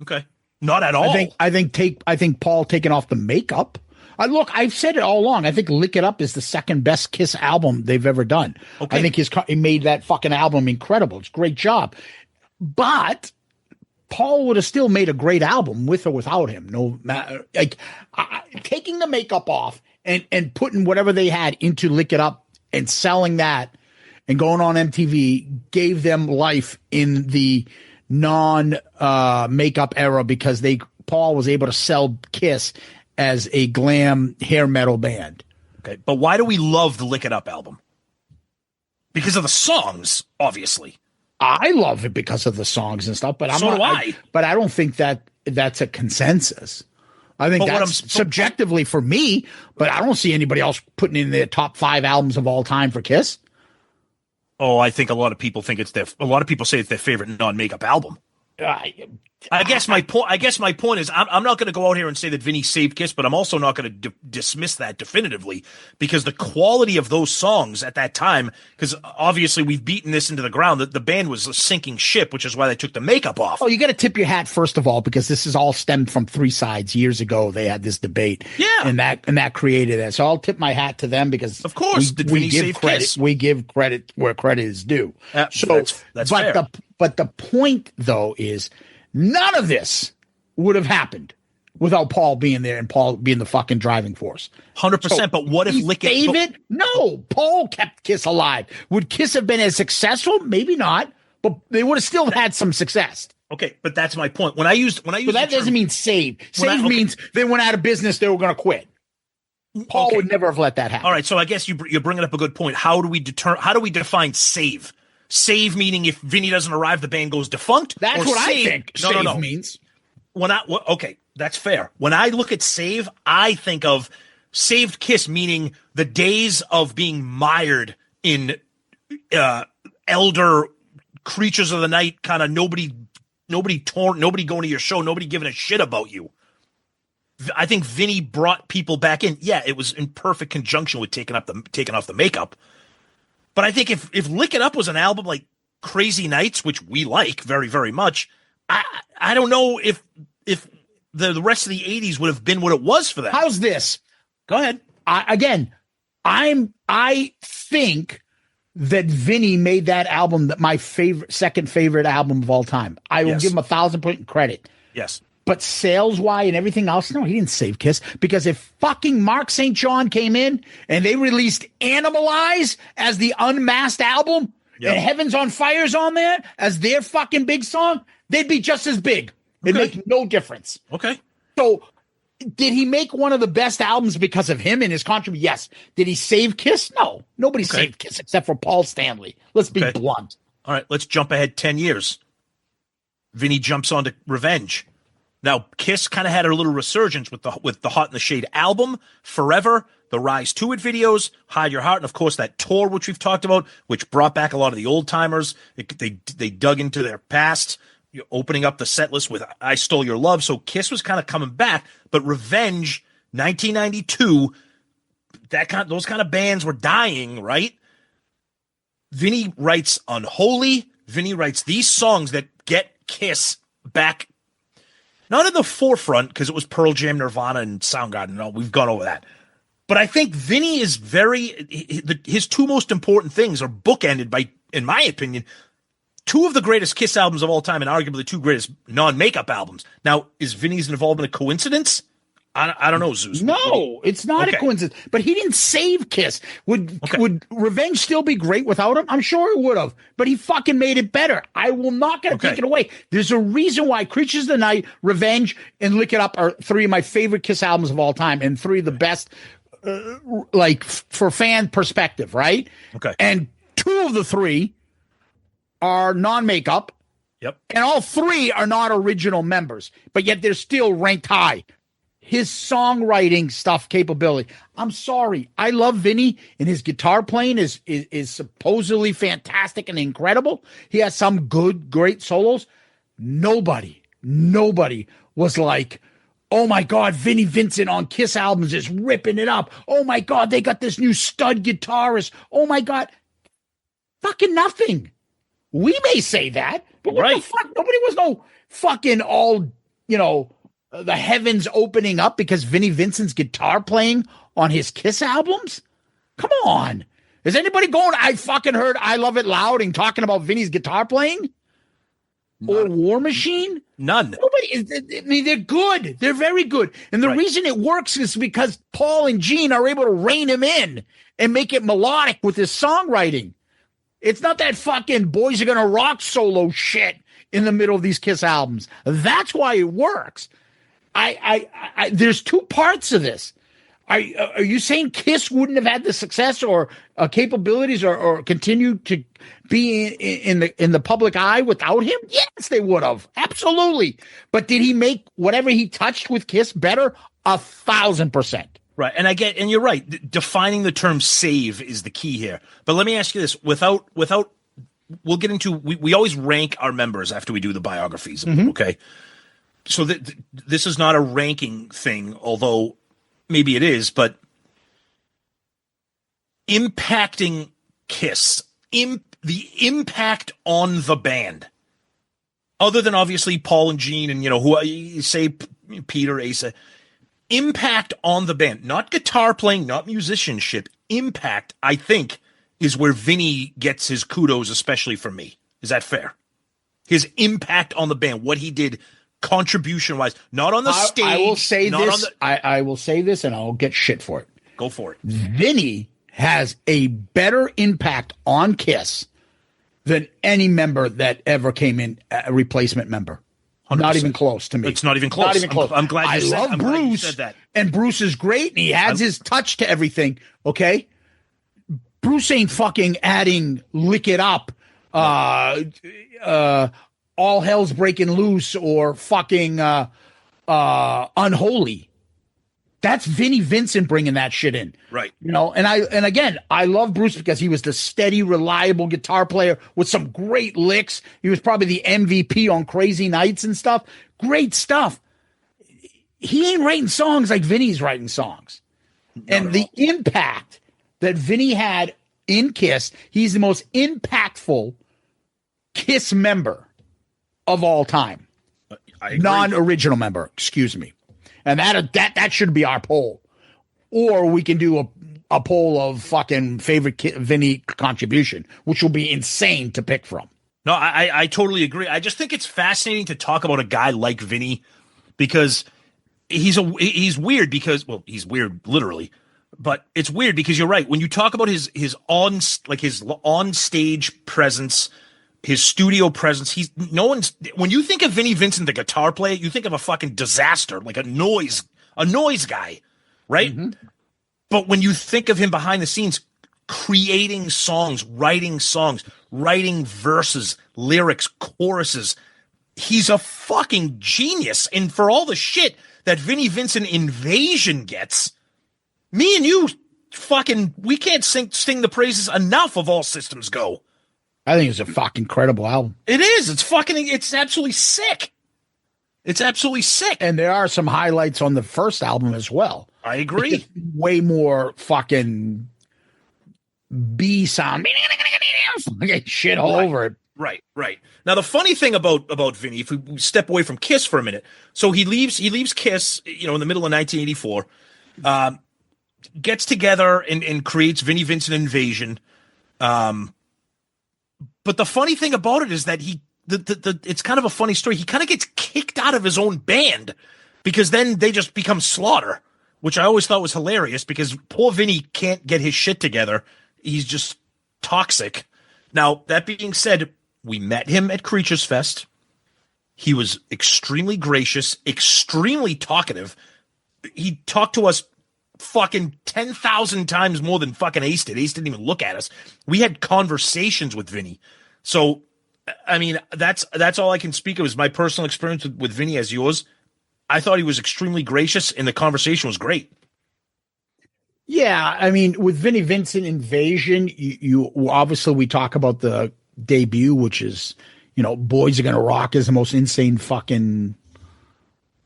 Okay. Not at all. I think Paul taking off the makeup. I've said it all along. I think Lick It Up is the second best Kiss album they've ever done. Okay. I think he made that fucking album incredible. It's a great job. But Paul would have still made a great album with or without him. No matter, taking the makeup off and putting whatever they had into Lick It Up and selling that and going on MTV gave them life in the non-makeup era, because Paul was able to sell Kiss as a glam hair metal band. Okay, but why do we love the Lick It Up album? Because of the songs, obviously. I love it because of the songs and stuff, but but I don't think that's a consensus. I think that's subjectively for me, but I don't see anybody else putting in their top 5 albums of all time for Kiss. Oh, I think a lot of people say it's their favorite non-makeup album. I guess my point is I'm not going to go out here and say that Vinnie saved Kiss, but I'm also not going to dismiss that definitively, because the quality of those songs at that time, because obviously we've beaten this into the ground, that the band was a sinking ship, which is why they took the makeup off. Oh, you got to tip your hat first of all, because this is all stemmed from Three Sides years ago. They had this debate, and that created it. So I'll tip my hat to them, because of course we give credit. Kiss? We give credit where credit is due. So that's fair. But the point though is, none of this would have happened without Paul being there and Paul being the fucking driving force. 100%. But what if Lick It? David? No, Paul kept Kiss alive. Would Kiss have been as successful? Maybe not, but they would have still had some success. Okay, but that's my point. When I used, but that doesn't mean save. Save means they went out of business. They were going to quit. Paul would never have let that happen. All right, so I guess you're bringing up a good point. How do we define save? Save meaning if Vinnie doesn't arrive, the band goes defunct. That's what I think. Save means. Okay, that's fair. When I look at save, I think of saved Kiss meaning the days of being mired in elder Creatures of the Night, kind of nobody going to your show, nobody giving a shit about you. I think Vinnie brought people back in. Yeah, it was in perfect conjunction with taking off the makeup. But I think if Lick It Up was an album like Crazy Nights, which we like very, very much, I don't know if the rest of the 80s would have been what it was for that. How's this? Go ahead. I think that Vinnie made that album that my second favorite album of all time. I will give him 1,000% credit. Yes. But sales-wise and everything else, no, he didn't save Kiss. Because if fucking Mark St. John came in and they released Animalize as the unmasked album and Heaven's on Fire's on there as their fucking big song, they'd be just as big. It'd make no difference. Okay. So did he make one of the best albums because of him and his contribution? Yes. Did he save Kiss? No. Nobody saved Kiss except for Paul Stanley. Let's be blunt. All right, let's jump ahead 10 years. Vinnie jumps onto Revenge. Now, Kiss kind of had a little resurgence with the Hot in the Shade album, Forever, the Rise to It videos, Hide Your Heart, and of course that tour which we've talked about, which brought back a lot of the old timers. They dug into their past, opening up the set list with I Stole Your Love. So Kiss was kind of coming back, but Revenge, 1992, those kind of bands were dying, right? Vinnie writes Unholy. Vinnie writes these songs that get Kiss back. Not in the forefront, because it was Pearl Jam, Nirvana, and Soundgarden. No, we've gone over that. But I think Vinnie is his two most important things are bookended by, in my opinion, two of the greatest Kiss albums of all time and arguably the two greatest non-makeup albums. Now, is Vinnie's involvement a coincidence? I don't know, Zeus. No, it's not a coincidence. But he didn't save Kiss. Would Revenge still be great without him? I'm sure it would have. But he fucking made it better. I will not going to take it away. There's a reason why Creatures of the Night, Revenge, and Lick It Up are three of my favorite Kiss albums of all time and three of the best, for fan perspective, right? Okay. And two of the three are non-makeup. Yep. And all three are not original members, but yet they're still ranked high. His songwriting stuff capability. I'm sorry. I love Vinnie, and his guitar playing is supposedly fantastic and incredible. He has some great solos. Nobody was like, oh my God, Vinnie Vincent on Kiss albums is ripping it up. Oh my God, they got this new stud guitarist. Oh my God. Fucking nothing. We may say that, but what the fuck? Nobody was no fucking all, the heavens opening up because Vinnie Vincent's guitar playing on his Kiss albums? Come on. Is anybody going, I fucking heard I Love It Loud and talking about Vinnie's guitar playing? Or War Machine? None. Nobody. I mean, they're good. They're very good. And the reason it works is because Paul and Gene are able to rein him in and make it melodic with his songwriting. It's not that fucking Boys Are Gonna Rock solo shit in the middle of these Kiss albums. That's why it works. There's two parts of this. Are you saying Kiss wouldn't have had the success or capabilities or continue to be in the public eye without him? Yes, they would have. Absolutely. But did he make whatever he touched with Kiss better? 1,000%. Right. And you're right. Defining the term save is the key here. But let me ask you this, without we'll get into, we always rank our members after we do the biographies. Mm-hmm. Okay. So this is not a ranking thing, although maybe it is, but impacting Kiss, the impact on the band, other than obviously Paul and Gene and, who you say Peter, Asa, impact on the band, not guitar playing, not musicianship, impact, I think, is where Vinnie gets his kudos, especially from me. Is that fair? His impact on the band, what he did contribution-wise, not on the stage. I will say this. I will say this, and I'll get shit for it. Go for it. Vinnie has a better impact on Kiss than any member that ever came in, a replacement member. 100%. Not even close to me. It's not even close. Not even close. I'm glad you said, love Bruce, said that. And Bruce is great, and he adds his touch to everything, okay? Bruce ain't fucking adding Lick It Up, All Hell's Breaking Loose, or fucking Unholy. That's Vinnie Vincent bringing that shit in. Right. And again, I love Bruce because he was the steady, reliable guitar player with some great licks. He was probably the MVP on Crazy Nights and stuff. Great stuff. He ain't writing songs like Vinnie's writing songs. The impact that Vinnie had in Kiss. He's the most impactful Kiss member of all time. Non-original member, excuse me. And that should be our poll. Or we can do a poll of fucking favorite Vinnie contribution, which will be insane to pick from. No, I totally agree. I just think it's fascinating to talk about a guy like Vinnie because he's weird because, well, he's weird literally, but it's weird because you're right. When you talk about his on stage presence, his studio presence, when you think of Vinnie Vincent, the guitar player, you think of a fucking disaster, like a noise guy, right? Mm-hmm. But when you think of him behind the scenes, creating songs, writing verses, lyrics, choruses, he's a fucking genius. And for all the shit that Vinnie Vincent Invasion gets, me and you we can't sing the praises enough of All Systems Go. I think it's a fucking incredible album. It is. It's absolutely sick. It's absolutely sick. And there are some highlights on the first album as well. I agree. Way more fucking B sound. Shit all over it. Right. Now, the funny thing about Vinnie, if we step away from Kiss for a minute, so he leaves Kiss, in the middle of 1984, gets together and creates Vinnie Vincent Invasion. But the funny thing about it is that it's kind of a funny story. He kind of gets kicked out of his own band because then they just become Slaughter, which I always thought was hilarious because poor Vinnie can't get his shit together. He's just toxic. Now, that being said, we met him at Creatures Fest. He was extremely gracious, extremely talkative. He talked to us fucking 10,000 times more than fucking Ace did. Ace didn't even look at us. We had conversations with Vinnie. So, I mean, that's all I can speak of is my personal experience with Vinnie as yours. I thought he was extremely gracious and the conversation was great. Yeah, I mean, with Vinnie Vincent Invasion, you obviously we talk about the debut, which is, Boys Are Gonna Rock is the most insane fucking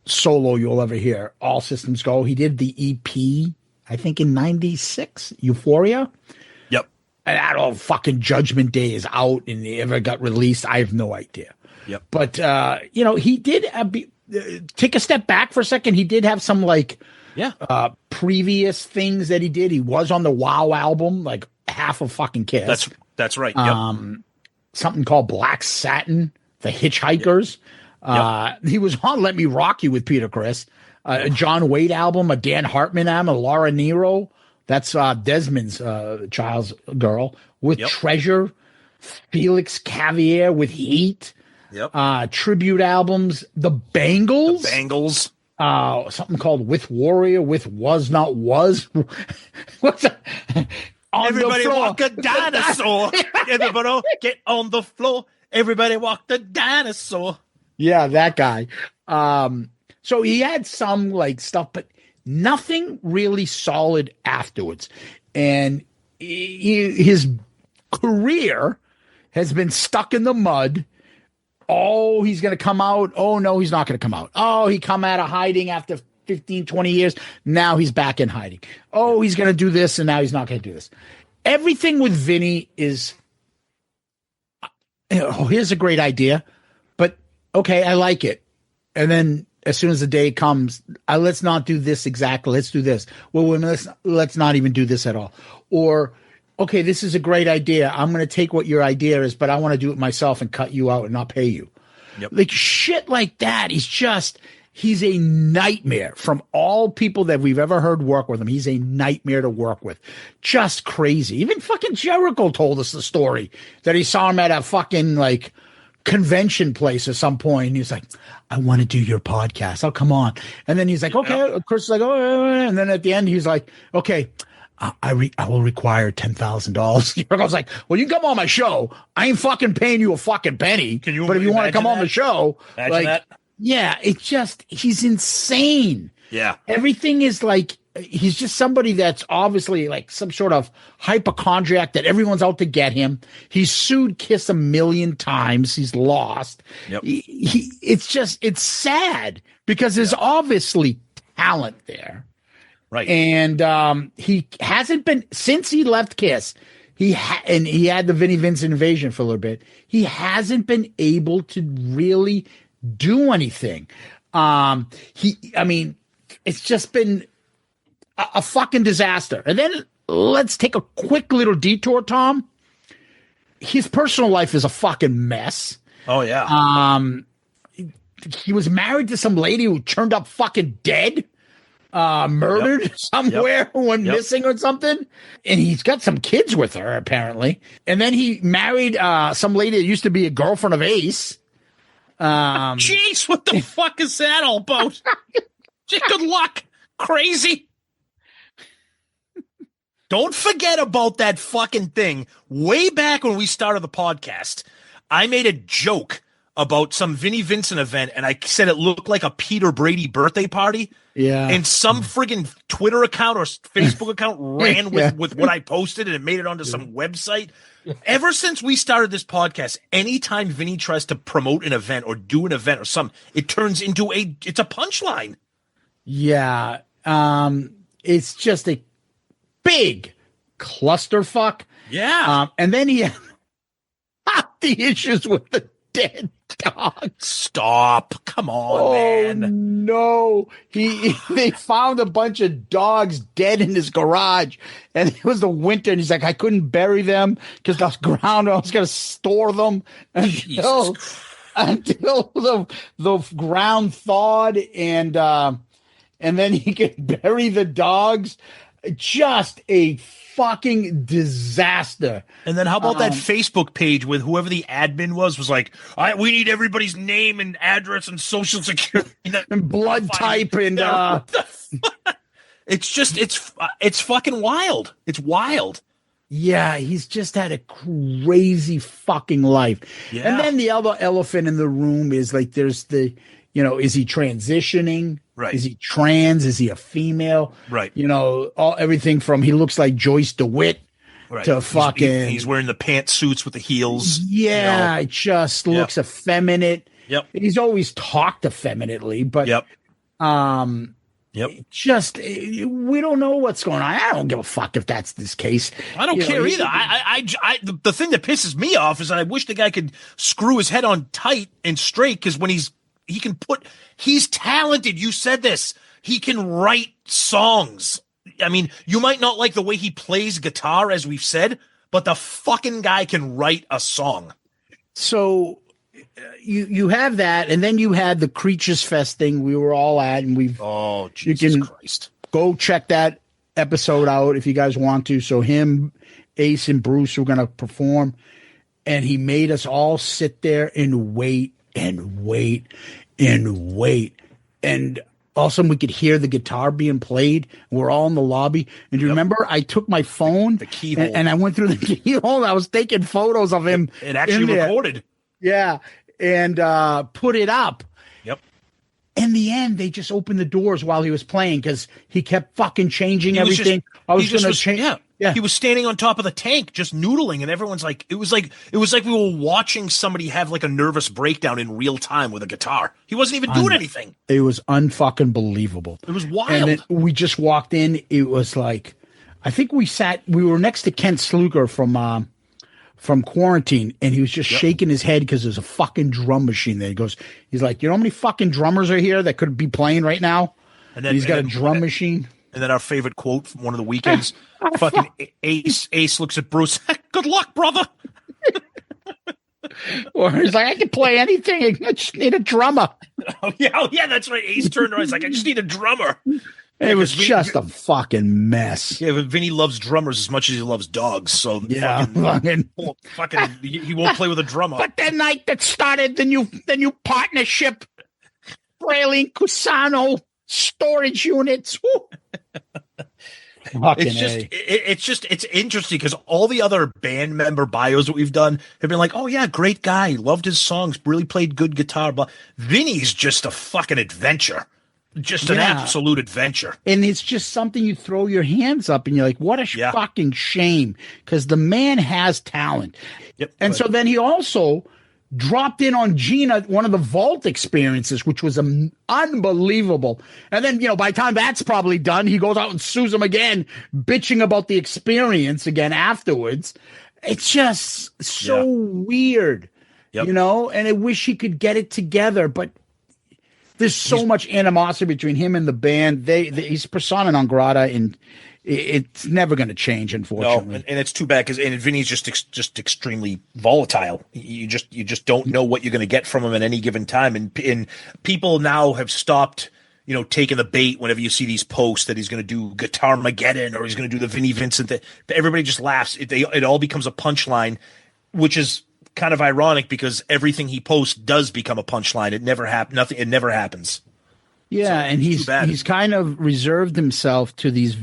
solo you'll ever hear. All Systems Go. He did the EP, I think in 96, Euphoria. Yep. And that all fucking Judgment Day is out and it ever got released. I have no idea. Yep. But, he did take a step back for a second. He did have some previous things that he did. He was on the Wow album, like half of fucking Kiss. That's right. Yep. Something called Black Satin, The Hitchhikers. Yep. He was on Let Me Rock You with Peter Criss, a John Wade album, a Dan Hartman album, a Laura Nero. That's Desmond's child's girl with Treasure, Felix Cavier with Heat. Yep. Tribute albums, The Bangles. Something called With Warrior, with Was Not Was. What's that? Everybody walk a dinosaur. Everybody get on the floor. Everybody walk the dinosaur. Yeah, that guy. So he had some stuff, but nothing really solid afterwards. And his career has been stuck in the mud. Oh, he's going to come out. Oh, no, he's not going to come out. Oh, he come out of hiding after 15, 20 years. Now he's back in hiding. Oh, he's going to do this, and now he's not going to do this. Everything with Vinnie is, here's a great idea, but okay, I like it. And then as soon as the day comes, let's not do this exactly. Let's do this. Well, let's not even do this at all. Or, okay, this is a great idea. I'm going to take what your idea is, but I want to do it myself and cut you out and not pay you. Yep. Like shit like that. He's a nightmare from all people that we've ever heard work with him. He's a nightmare to work with. Just crazy. Even fucking Jericho told us the story that he saw him at a fucking convention place at some point. And he's like, I want to do your podcast. Oh, come on. And then he's like, okay. Chris is like, oh, and then at the end, he's like, okay, I will require $10,000. I was like, well, you can come on my show. I ain't fucking paying you a fucking penny. But if you want to come on the show, that? Yeah, he's insane. Yeah. Everything is he's just somebody that's obviously some sort of hypochondriac that everyone's out to get him. He's sued Kiss 1,000,000 times. He's lost. Yep. It's sad because there's obviously talent there. Right. And he hasn't been, since he left Kiss, he had the Vinnie Vincent invasion for a little bit. He hasn't been able to really do anything. It's just been a fucking disaster. And then let's take a quick little detour, Tom. His personal life is a fucking mess. Oh, yeah. He was married to some lady who turned up fucking dead, murdered somewhere, went missing or something. And he's got some kids with her, apparently. And then he married some lady that used to be a girlfriend of Ace. Jeez, what the fuck is that all about? Good luck. Crazy. Don't forget about that fucking thing. Way back when we started the podcast, I made a joke about some Vinnie Vincent event, and I said it looked like a Peter Brady birthday party. Yeah. And some friggin' Twitter account or Facebook account ran with what I posted, and it made it onto some website. Ever since we started this podcast, anytime Vinnie tries to promote an event or do an event or something, it turns into it's a punchline. Yeah. It's just a big clusterfuck. Yeah. And then he had the issues with the dead dog. Stop. Come on, man. No. They found a bunch of dogs dead in his garage, and it was the winter, and he's like, I couldn't bury them because the ground, I was going to store them until the ground thawed, and then he could bury the dogs. Just a fucking disaster. And then how about that Facebook page with whoever the admin was like, we need everybody's name and address and social security and blood type and it's just it's fucking wild. It's wild. Yeah, he's just had a crazy fucking life. Yeah. And then the other elephant in the room is like there's the, is he transitioning? Right. Is he trans? Is he a female? Right. Everything from he looks like Joyce DeWitt to fucking. He's wearing the pantsuits with the heels. Yeah, it just looks effeminate. Yep. He's always talked effeminately, but just we don't know what's going on. I don't give a fuck if that's this case. I don't care either. The thing that pisses me off is I wish the guy could screw his head on tight and straight, because when he's talented. You said this. He can write songs. I mean, you might not like the way he plays guitar, as we've said, but the fucking guy can write a song. So you have that, and then you had the Creatures Fest thing we were all at, and Jesus Christ. Go check that episode out if you guys want to. So him, Ace, and Bruce were going to perform, and he made us all sit there and wait and wait and wait. And all of a sudden we could hear the guitar being played. We're all in the lobby. And do you remember I took my phone, the keyhole, and I went through the keyhole. I was taking photos of him. It actually recorded. Yeah. And put it up. Yep. In the end, they just opened the doors while he was playing because he kept fucking changing everything. I was going to change. Yeah. He was standing on top of the tank just noodling, and everyone's like, it was like we were watching somebody have like a nervous breakdown in real time with a guitar. He wasn't even doing anything. It was unfucking believable. It was wild. And then we just walked in. It was like, I think we were next to Kent Sluker from Quarantine, and he was just shaking his head because there's a fucking drum machine there. He's like, you know how many fucking drummers are here that could be playing right now? And he's got a drum machine. And then our favorite quote from one of the weekends, fucking Ace looks at Bruce, good luck, brother. Or he's like, I can play anything. I just need a drummer. Oh, yeah, that's right. Ace turned around. He's like, I just need a drummer. It was just a fucking mess. Yeah, but Vinnie loves drummers as much as he loves dogs. So fucking he won't play with a drummer. But the night that started the new partnership, Frehley Cusano Storage units. It's interesting because all the other band member bios that we've done have been like, oh yeah, great guy, loved his songs, really played good guitar. But Vinnie's just a fucking adventure. Just an absolute adventure. And it's just something you throw your hands up and you're like, what a fucking shame. Because the man has talent. Yep, and so then he also dropped in on Gina, one of the vault experiences, which was unbelievable. And then, by the time that's probably done, he goes out and sues him again, bitching about the experience again afterwards. It's just so weird, and I wish he could get it together, but there's so much animosity between him and the band. He's persona non grata, and it's never going to change, unfortunately. No, and it's too bad because Vinny's just extremely volatile. You just don't know what you're going to get from him at any given time, and people now have stopped, taking the bait whenever you see these posts that he's going to do Guitar Mageddon or he's going to do the Vinnie Vincent. Everybody just laughs. It all becomes a punchline, which is kind of ironic because everything he posts does become a punchline. It never It never happens. Yeah, and he's kind of reserved himself to these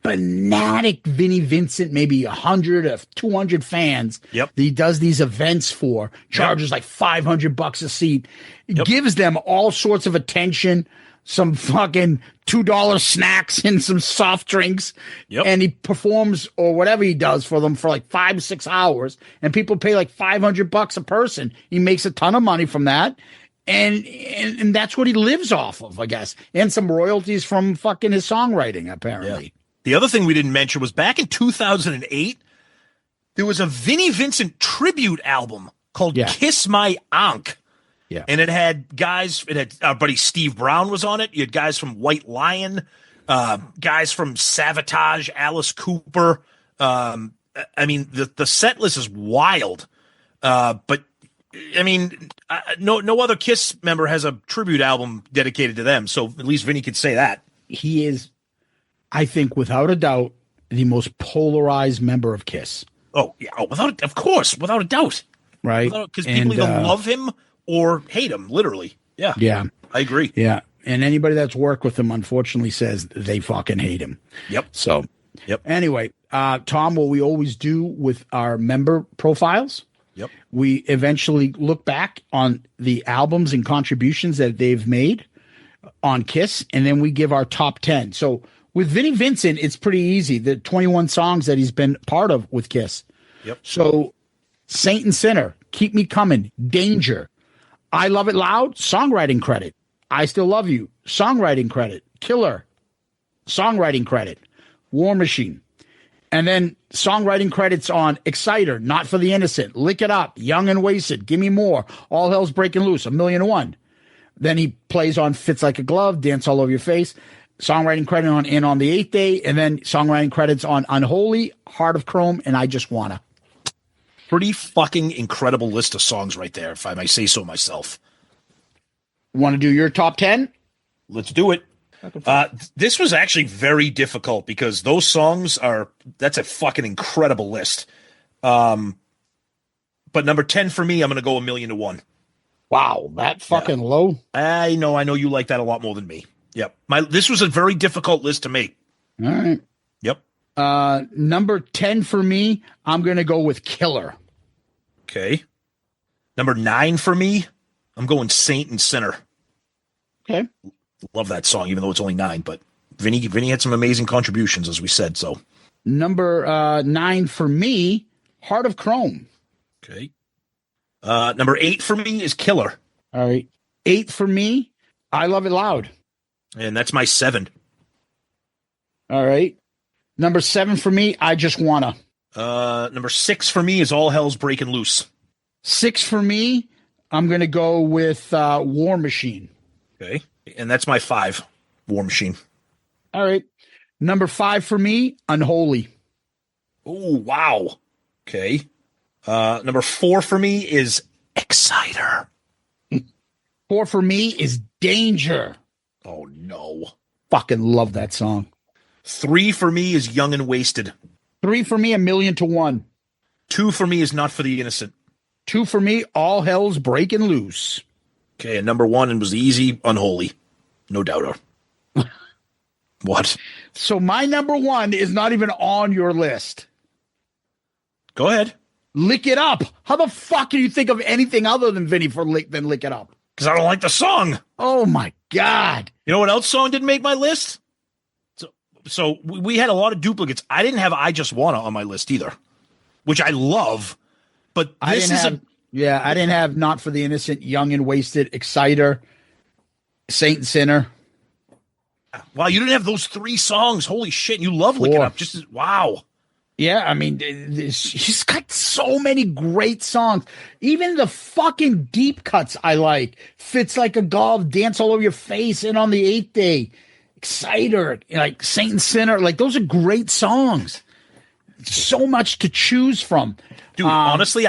fanatic Vinnie Vincent, maybe 100 or 200 fans. Yep. That he does these events for, charges like $500 a seat, gives them all sorts of attention, some fucking $2 snacks and some soft drinks. Yep. And he performs or whatever he does for them for like 5 or 6 hours, and people pay like $500 a person. He makes a ton of money from that. And that's what he lives off of, I guess. And some royalties from fucking his songwriting, apparently. Yeah. The other thing we didn't mention was back in 2008, there was a Vinnie Vincent tribute album called Kiss My Ankh. Yeah. And it had our buddy Steve Brown was on it. You had guys from White Lion, guys from Savatage, Alice Cooper. The set list is wild. But I mean, no other Kiss member has a tribute album dedicated to them. So at least Vinnie could say that. He is, I think, without a doubt, the most polarized member of Kiss. Oh, yeah. Without a doubt. Right. Because people either love him or hate him, literally. Yeah. Yeah. I agree. Yeah. And anybody that's worked with him, unfortunately, says they fucking hate him. Yep. So, anyway, Tom, what we always do with our member profiles, we eventually look back on the albums and contributions that they've made on Kiss, and then we give our top 10. So with Vinnie Vincent, it's pretty easy. The 21 songs that he's been part of with Kiss. Yep. So Saint and Sinner, Keep Me Coming, Danger, I Love It Loud, songwriting credit. I Still Love You, songwriting credit. Killer, songwriting credit. War Machine. And then songwriting credits on Exciter, Not for the Innocent, Lick It Up, Young and Wasted, Give Me More, All Hell's Breaking Loose, 1,000,001. Then he plays on Fits Like a Glove, Dance All Over Your Face, songwriting credit on In on the Eighth Day, and then songwriting credits on Unholy, Heart of Chrome, and I Just Wanna. Pretty fucking incredible list of songs right there, if I may say so myself. Want to do your top 10? Let's do it. This was actually very difficult because those songs that's a fucking incredible list. But number 10 for me, I'm going to go 1,000,001. Wow, that fucking low. I know you like that a lot more than me. Yep. This was a very difficult list to make. All right. Yep. Number 10 for me, I'm going to go with Killer. Okay. Number 9 for me, I'm going Saint and Sinner. Okay. Love that song, even though it's only 9, but Vinnie had some amazing contributions, as we said. So number 9 for me, Heart of Chrome. Okay. Number 8 for me is Killer. All right. 8 for me, I Love It Loud. And that's my 7. All right. Number 7 for me, I Just Wanna. Number 6 for me is All Hell's Breaking Loose. 6 for me, I'm going to go with War Machine. Okay. And that's my 5, War Machine. All right. Number 5 for me, Unholy. Oh, wow. Okay. Number 4 for me is Exciter. 4 for me is Danger. Oh, no. Fucking love that song. 3 for me is Young and Wasted. 3 for me, 1,000,001. 2 for me is Not for the Innocent. 2 for me, All Hell's Breaking Loose. Okay, and number 1 was the easy Unholy. No doubter. What? So my number 1 is not even on your list. Go ahead. Lick It Up. How the fuck can you think of anything other than Vinnie than Lick It Up? Because I don't like the song. Oh my God. You know what else song didn't make my list? So we had a lot of duplicates. I didn't have I Just Wanna on my list either, which I love. But Yeah, I didn't have Not for the Innocent, Young and Wasted, Exciter, Saint and Sinner. Wow, you didn't have those 3 songs. Holy shit, you love Lick It Up. Wow. Yeah, I mean, he's got so many great songs. Even the fucking deep cuts I like. Fits Like a Glove, Dance All Over Your Face, and On the Eighth Day, Exciter, like Saint and Sinner. Like, those are great songs. So much to choose from. Dude, honestly,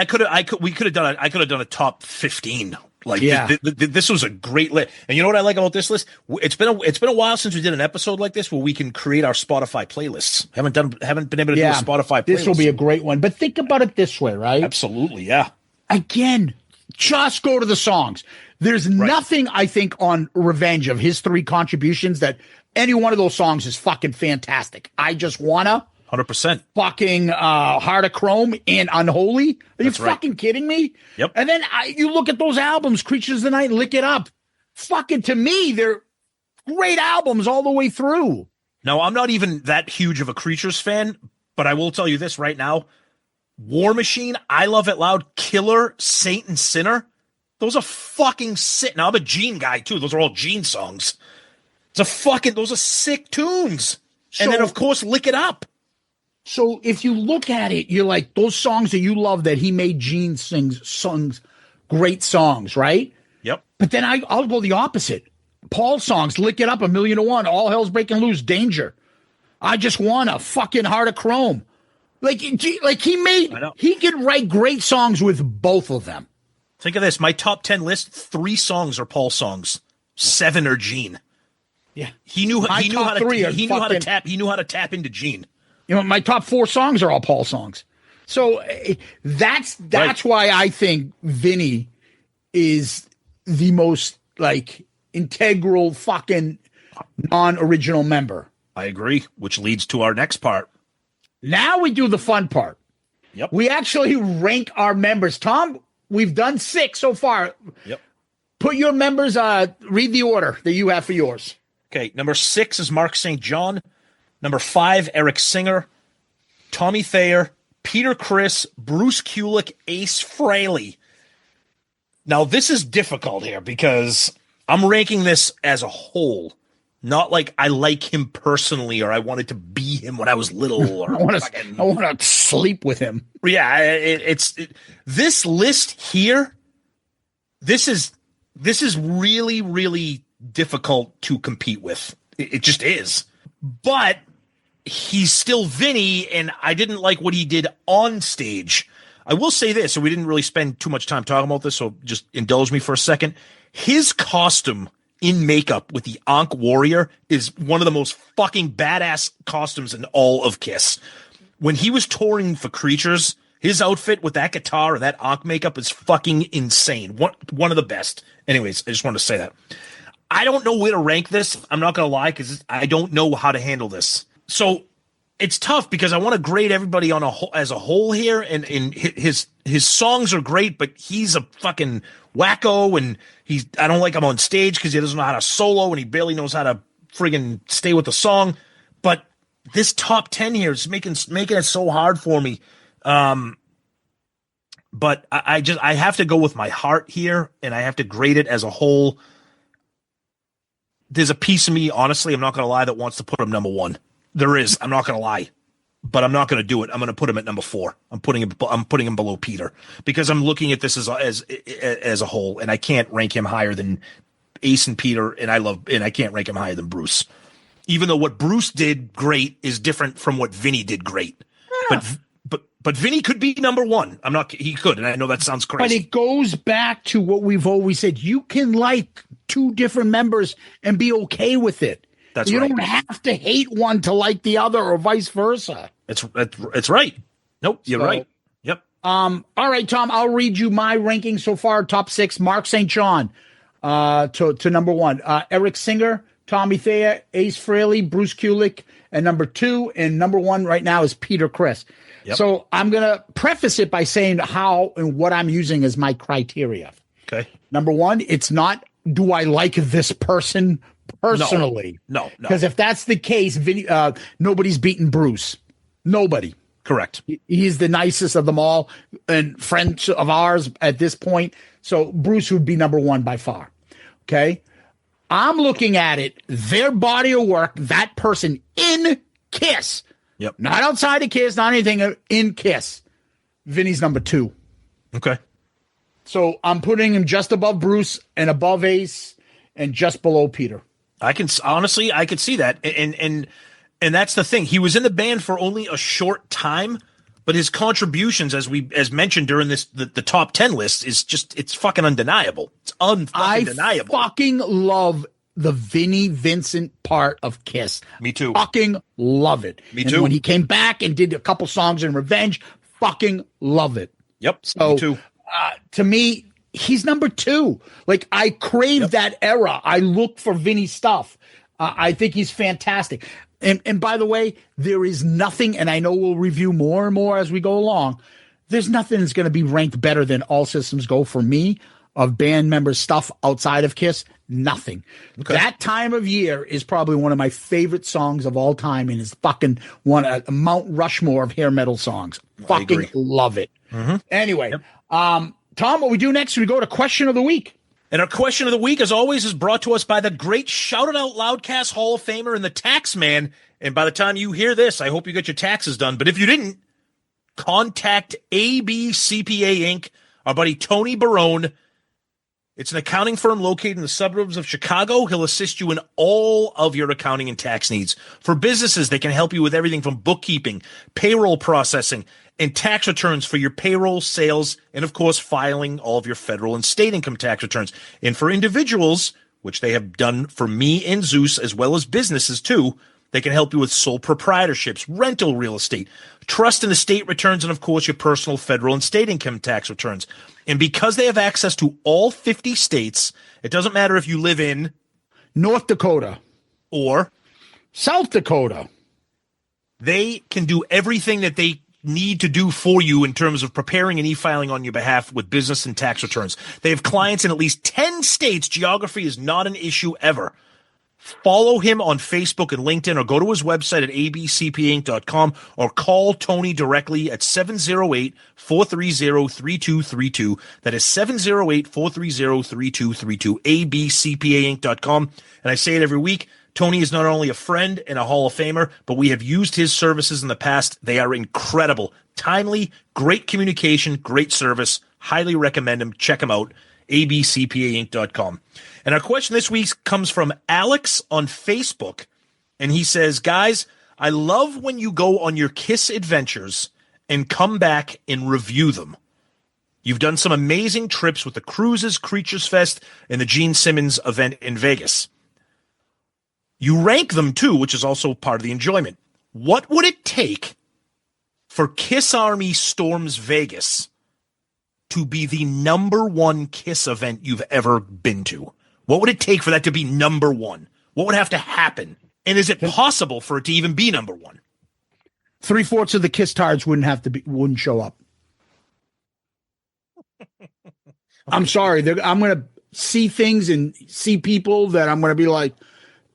we could have done a top 15. Like, yeah. This was a great list. And you know what I like about this list? It's been a while since we did an episode like this where we can create our Spotify playlists. Haven't been able to do a Spotify playlist. This will be a great one. But think about it this way, right? Absolutely, yeah. Again, just go to the songs. There's nothing, I think, on Revenge of his 3 contributions that any one of those songs is fucking fantastic. I Just Wanna. 100%. Fucking Heart of Chrome and Unholy. Are you fucking kidding me? Yep. And then you look at those albums, Creatures of the Night, Lick It Up. Fucking, to me, they're great albums all the way through. Now, I'm not even that huge of a Creatures fan, but I will tell you this right now. War Machine, I Love It Loud, Killer, Saint and Sinner. Those are fucking sick. Now, I'm a Gene guy, too. Those are all Gene songs. Those are sick tunes. And then, of course, Lick It Up. So if you look at it, you're like, those songs that you love that he made Gene songs, great songs, right? Yep. But then I'll go the opposite. Paul's songs, Lick It Up, 1,000,001, All Hell's Breaking Loose, Danger. I Just Wanna, fucking Heart of Chrome. Like he could write great songs with both of them. Think of this. My top 10 list, 3 songs are Paul songs. 7 are Gene. Yeah. He knew how to tap into Gene. You know, my top 4 songs are all Paul songs. So that's why I think Vinnie is the most like integral fucking non-original member. I agree, which leads to our next part. Now we do the fun part. Yep. We actually rank our members. Tom, we've done 6 so far. Yep. Put your members, read the order that you have for yours. Okay, number 6 is Mark St. John. Number 5, Eric Singer, Tommy Thayer, Peter Criss, Bruce Kulick, Ace Frehley. Now, this is difficult here because I'm ranking this as a whole, not like I like him personally or I wanted to be him when I was little. Or I want to sleep with him. Yeah, this list here. This is really, really difficult to compete with. It just is. But he's still Vinnie, and I didn't like what he did on stage. I will say this, so we didn't really spend too much time talking about this, so just indulge me for a second. His costume in makeup with the Ankh Warrior is one of the most fucking badass costumes in all of Kiss. When he was touring for Creatures, his outfit with that guitar and that Ankh makeup is fucking insane. One of the best. Anyways, I just wanted to say that. I don't know where to rank this. I'm not going to lie because I don't know how to handle this. So it's tough because I want to grade everybody on as a whole here. And his songs are great, but he's a fucking wacko. And I don't like him on stage because he doesn't know how to solo and he barely knows how to friggin' stay with the song. But this top 10 here is making it so hard for me. But I have to go with my heart here and I have to grade it as a whole. There's a piece of me, honestly, I'm not going to lie, that wants to put him number 1. There is. I'm not going to lie, but I'm not going to do it. I'm going to put him at number 4. I'm putting him below Peter because I'm looking at this as a whole, and I can't rank him higher than Ace and Peter, and I can't rank him higher than Bruce. Even though what Bruce did great is different from what Vinnie did great. Yeah. But Vinnie could be number 1. He could, and I know that sounds crazy. But it goes back to what we've always said. You can like 2 different members and be okay with it. You don't have to hate one to like the other or vice versa. It's right. Nope, you're right. Yep. All right, Tom, I'll read you my ranking so far. Top 6, Mark St. John to number 1. Eric Singer, Tommy Thayer, Ace Frehley, Bruce Kulick, and number 2. And number 1 right now is Peter Criss. Yep. So I'm going to preface it by saying how and what I'm using as my criteria. Okay. Number 1, it's not, do I like this person personally? No. Because if that's the case, nobody's beaten Bruce. Nobody. Correct. Correct. He's the nicest of them all and friends of ours at this point. So Bruce would be number one by far. Okay. I'm looking at it, their body of work, that person in KISS. Yep. Not outside of KISS, not anything, in KISS. Vinny's number 2. Okay. So I'm putting him just above Bruce and above Ace and just below Peter. I could see that. And that's the thing. He was in the band for only a short time, but his contributions, as mentioned during the top 10 list, it's fucking undeniable. It's undeniable. I fucking love the Vinnie Vincent part of KISS. Me too. Fucking love it. Me and too. When he came back and did a couple songs in Revenge, fucking love it. Yep. So me too. To me, he's number 2. Like, I crave that era. I look for Vinny stuff. I think he's fantastic. And by the way, there is nothing, and I know we'll review more and more as we go along, there's nothing that's going to be ranked better than All Systems Go for me of band members' stuff outside of KISS. Nothing. Okay. That Time of Year is probably one of my favorite songs of all time, and is fucking a Mount Rushmore of hair metal songs. Fucking love it. Mm-hmm. Anyway, Tom, what we do next, we go to Question of the Week. And our question of the week, as always, is brought to us by the great Shout It Out Loudcast Hall of Famer and the Tax Man. And by the time you hear this, I hope you get your taxes done. But if you didn't, contact AB CPA Inc., our buddy Tony Barone. It's an accounting firm located in the suburbs of Chicago. He'll assist you in all of your accounting and tax needs. For businesses, they can help you with everything from bookkeeping, payroll processing, and tax returns for your payroll, sales, and of course, filing all of your federal and state income tax returns. And for individuals, which they have done for me and Zeus, as well as businesses too, they can help you with sole proprietorships, rental real estate, trust and estate returns, and of course, your personal federal and state income tax returns. And because they have access to all 50 states, it doesn't matter if you live in North Dakota or South Dakota. They can do everything that they need to do for you in terms of preparing and e-filing on your behalf with business and tax returns. They have clients in at least 10 states. Geography is not an issue ever. Follow him on Facebook and LinkedIn, or go to his website at abcpainc.com, or call Tony directly at 708-430-3232. That is 708-430-3232, abcpainc.com. And I say it every week, Tony is not only a friend and a Hall of Famer, but we have used his services in the past. They are incredible. Timely, great communication, great service. Highly recommend him. Check him out. abcpainc.com. And our question this week comes from Alex on Facebook. And he says, guys, I love when you go on your KISS adventures and come back and review them. You've done some amazing trips with the Cruises, Creatures Fest, and the Gene Simmons event in Vegas. You rank them too, which is also part of the enjoyment. What would it take for KISS Army Storms Vegas to be the number one KISS event you've ever been to? What would it take for that to be number one? What would have to happen? And is it possible for it to even be number one? 3/4 of the KISS tards wouldn't show up. I'm sorry. I'm going to see things and see people that I'm going to be like,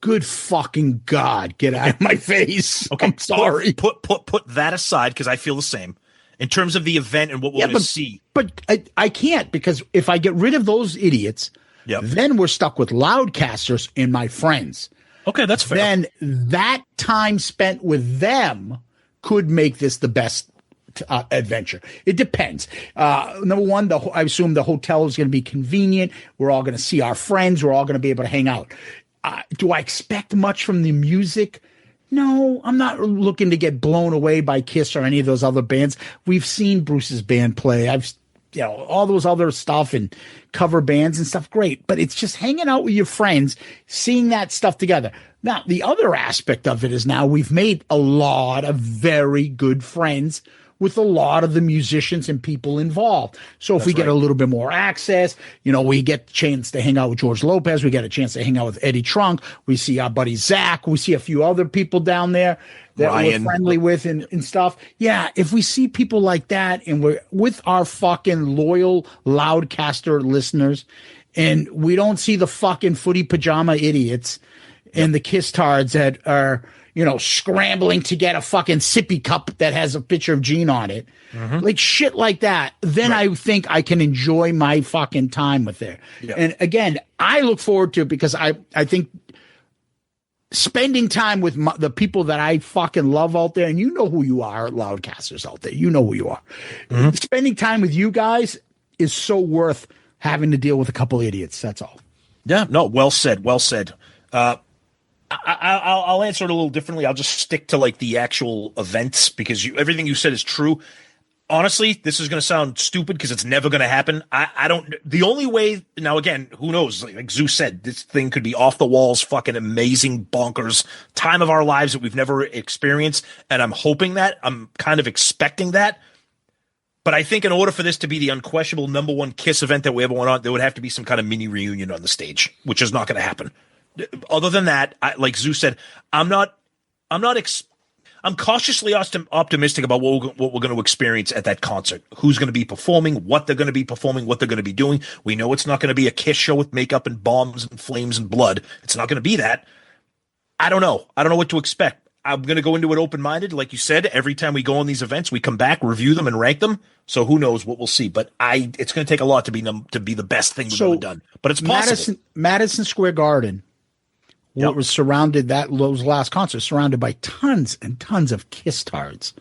good fucking God, get out of my face. Okay, I'm sorry. Put that aside, because I feel the same in terms of the event and what we're going to see. But I can't, because if I get rid of those idiots, then we're stuck with Loudcasters and my friends. Okay, that's fair. Then that time spent with them could make this the best adventure. It depends. Number one, I assume the hotel is going to be convenient. We're all going to see our friends. We're all going to be able to hang out. Do I expect much from the music? No, I'm not looking to get blown away by KISS or any of those other bands. We've seen Bruce's band play. All those other stuff and cover bands and stuff. Great. But it's just hanging out with your friends, seeing that stuff together. Now, the other aspect of it is now we've made a lot of very good friends with a lot of the musicians and people involved. So if we get a little bit more access, we get a chance to hang out with George Lopez. We get a chance to hang out with Eddie Trunk. We see our buddy Zach. We see a few other people down there that we're friendly with and stuff. Yeah, if we see people like that and we're with our fucking loyal Loudcaster listeners and we don't see the fucking footy pajama idiots and the KISS tards that are, scrambling to get a fucking sippy cup that has a picture of Gene on it, like shit like that, then I think I can enjoy my fucking time with there. Yeah. And again, I look forward to it because I think spending time with the people that I fucking love out there, and you know who you are, Loudcasters out there, you know who you are. Spending time with you guys is so worth having to deal with a couple idiots. That's all. Yeah, no, well said. Well said. I'll answer it a little differently. I'll just stick to like the actual events because everything you said is true. Honestly, this is going to sound stupid because it's never going to happen. I don't. The only way now, again, who knows? Like Zeus said, this thing could be off the walls, fucking amazing, bonkers time of our lives that we've never experienced, and I'm hoping that. I'm kind of expecting that. But I think in order for this to be the unquestionable number one Kiss event that we ever went on, there would have to be some kind of mini reunion on the stage, which is not going to happen. Other than that, like Zeus said, I'm cautiously optimistic about what we're going to experience at that concert. Who's going to be performing, what they're going to be performing, what they're going to be doing. We know it's not going to be a Kiss show with makeup and bombs and flames and blood. It's not going to be that. I don't know. I don't know what to expect. I'm going to go into it open-minded. Like you said, every time we go on these events, we come back, review them, and rank them. So who knows what we'll see. But it's going to take a lot to be the best thing we've ever done. But it's possible. Madison Square Garden. What was surrounded those last concerts, surrounded by tons and tons of Kiss tards.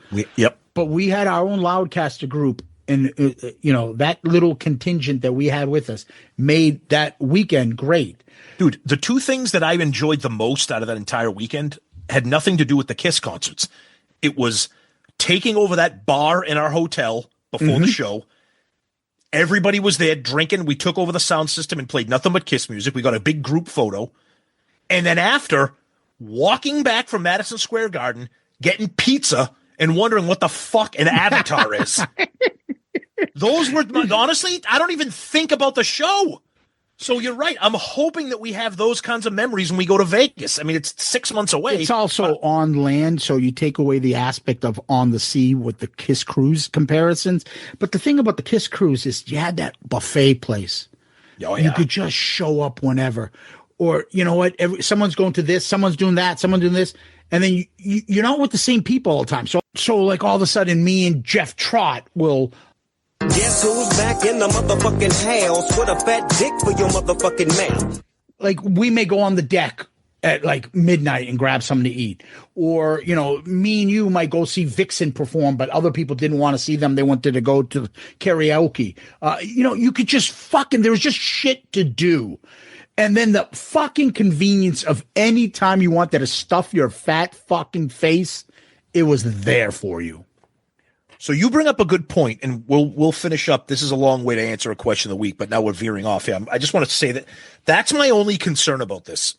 But we had our own Loudcaster group, and that little contingent that we had with us made that weekend great. Dude, the two things that I enjoyed the most out of that entire weekend had nothing to do with the Kiss concerts. It was taking over that bar in our hotel before the show. Everybody was there drinking. We took over the sound system and played nothing but Kiss music. We got a big group photo. And then after, walking back from Madison Square Garden, getting pizza, and wondering what the fuck an Avatar is. Those were, honestly, I don't even think about the show. So you're right. I'm hoping that we have those kinds of memories when we go to Vegas. I mean, it's 6 months away. It's also on land, so you take away the aspect of on the sea with the Kiss Cruise comparisons. But the thing about the Kiss Cruise is you had that buffet place. Oh, yeah. You could just show up whenever. Or, you know what, someone's going to this, someone's doing that, someone's doing this, and then you're not with the same people all the time. So like all of a sudden me and Jeff Trott will... Guess who's back in the motherfucking house with a fat dick for your motherfucking mouth? Like, we may go on the deck at like midnight and grab something to eat. Or, me and you might go see Vixen perform, but other people didn't want to see them. They wanted to go to karaoke. You could just there was just shit to do. And then the fucking convenience of any time you wanted to stuff your fat fucking face, it was there for you. So you bring up a good point, and we'll finish up. This is a long way to answer a question of the week, but now we're veering off here. I just want to say that's my only concern about this.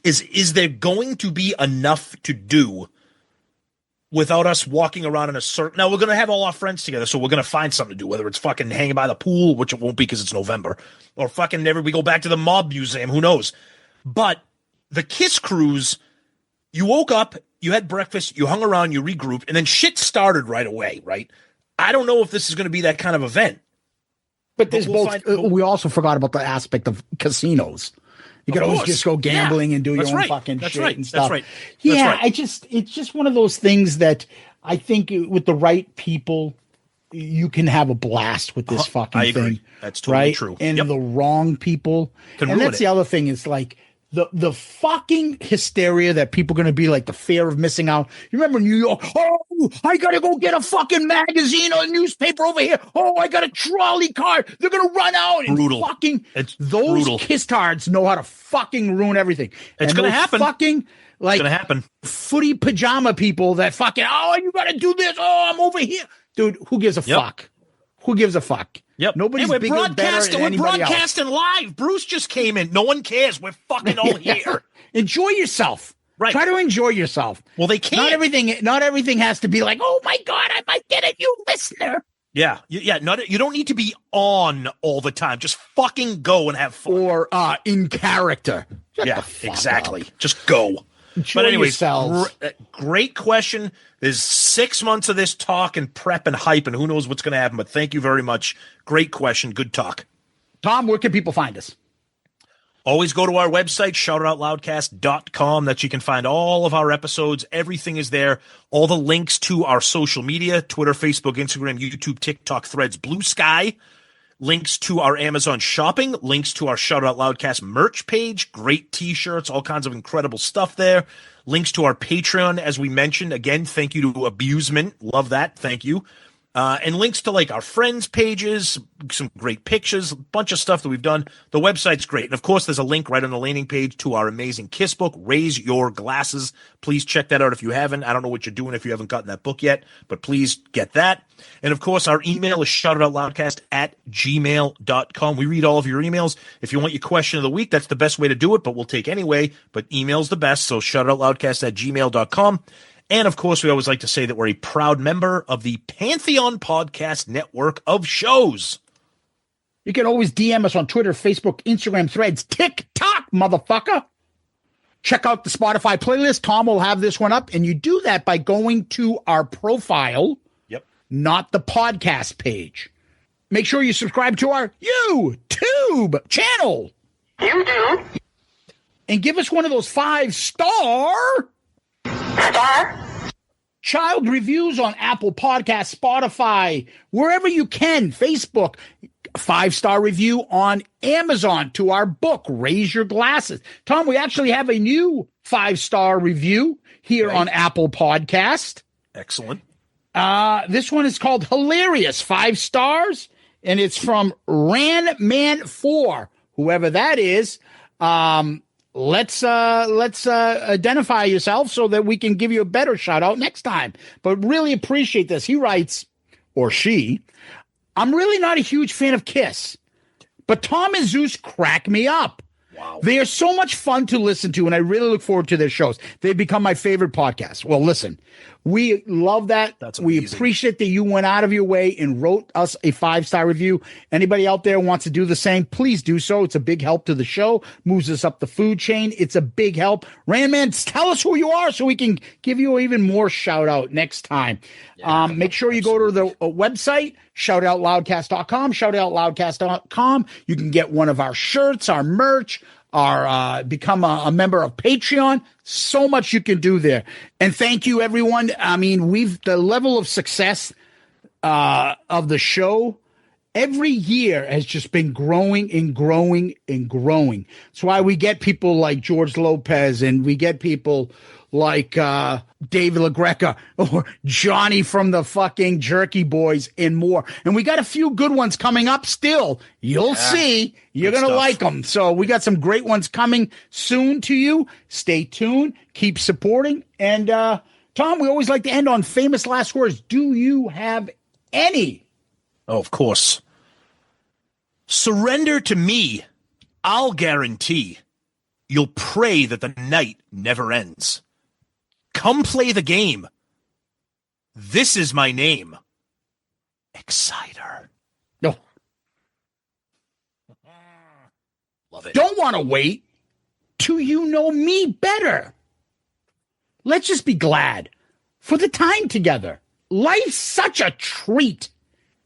is there going to be enough to do without us walking around in a certain... Now, we're going to have all our friends together, so we're going to find something to do, whether it's fucking hanging by the pool, which it won't be because it's November, or fucking we go back to the Mob Museum, who knows. But the Kiss Cruise, you woke up, you had breakfast, you hung around, you regrouped, and then shit started right away, right? I don't know if this is going to be that kind of event. But there's we also forgot about the aspect of casinos. You could always just go gambling and do your own fucking shit and stuff. That's right. Yeah, it's just one of those things that I think with the right people, you can have a blast with this fucking thing. I agree. That's totally true. And the wrong people. And that's the other thing is like the fucking hysteria that people are going to be like the fear of missing out. You remember New York? Oh, I got to go get a fucking magazine or a newspaper over here. Oh, I got a trolley car. They're going to run out. Brutal. Those brutal. Kiss tards know how to fucking ruin everything. It's going to happen. Fucking like it's going to happen. Footy pajama people that fucking, you got to do this. Oh, I'm over here. Dude, who gives a fuck? Who gives a fuck? Yep. Nobody's bigger or better than anybody else. We're broadcasting live. Bruce just came in. No one cares. We're fucking all here. Enjoy yourself. Right. Try to enjoy yourself. Well, they can't. Not everything has to be like, oh my God, I might get a new listener. Yeah. You don't need to be on all the time. Just fucking go and have fun. Or in character. Exactly. Just go. Enjoy anyways, great question. There's 6 months of this talk and prep and hype, and who knows what's going to happen. But thank you very much. Great question. Good talk. Tom, where can people find us? Always go to our website, shoutitoutloudcast.com. That you can find all of our episodes. Everything is there. All the links to our social media, Twitter, Facebook, Instagram, YouTube, TikTok, Threads, Blue Sky. Links to our Amazon shopping. Links to our Shout Out Loudcast merch page. Great t-shirts, all kinds of incredible stuff there. Links to our Patreon, as we mentioned. Again, thank you to Abusement. Love that. Thank you. And links to like our friends' pages, some great pictures, a bunch of stuff that we've done. The website's great. And of course, there's a link right on the landing page to our amazing Kiss book, Raise Your Glasses. Please check that out if you haven't. I don't know what you're doing if you haven't gotten that book yet, but please get that. And of course, our email is shoutitoutloudcast@gmail.com. We read all of your emails. If you want your question of the week, that's the best way to do it, but we'll take anyway. But email's the best, so shoutitoutloudcast@gmail.com. And, of course, we always like to say that we're a proud member of the Pantheon Podcast Network of shows. You can always DM us on Twitter, Facebook, Instagram, Threads, TikTok, motherfucker. Check out the Spotify playlist. Tom will have this one up, and you do that by going to our profile, not the podcast page. Make sure you subscribe to our YouTube channel. YouTube. And give us one of those 5-star child reviews on Apple Podcasts, Spotify, wherever you can, Facebook, 5-star review on Amazon to our book, Raise Your Glasses. Tom, we actually have a new 5-star review here on Apple Podcast. Excellent. This one is called Hilarious, 5 stars, and it's from Ranman4, whoever that is. Let's identify yourself so that we can give you a better shout out next time. But really appreciate this. He writes, or she, I'm really not a huge fan of Kiss, but Tom and Zeus crack me up. Wow. They are so much fun to listen to, and I really look forward to their shows. They've become my favorite podcast. Well, listen, we love that. That's we amazing. appreciate that you went out of your way and wrote us a 5-star review. Anybody out there wants to do the same, please do so. It's a big help to the show, moves us up the food chain. It's a big help. Ranman, tell us who you are so we can give you even more shout out next time. Make sure you go to the website, shoutitoutloudcast.com, shoutitoutloudcast.com. You can get one of our shirts, our merch, our become a member of Patreon. So much you can do there. And thank you, everyone. I mean, the level of success of the show every year has just been growing and growing and growing. That's why we get people like George Lopez, and we get people like David LaGreca or Johnny from the fucking Jerky Boys and more. And we got a few good ones coming up still. You'll see. You're going to like them. So we got some great ones coming soon to you. Stay tuned. Keep supporting. And Tom, we always like to end on famous last words. Do you have any? Oh, of course. Surrender to me. I'll guarantee you'll pray that the night never ends. Come play the game. This is my name. Exciter. No. Love it. Don't want to wait till you know me better. Let's just be glad for the time together. Life's such a treat,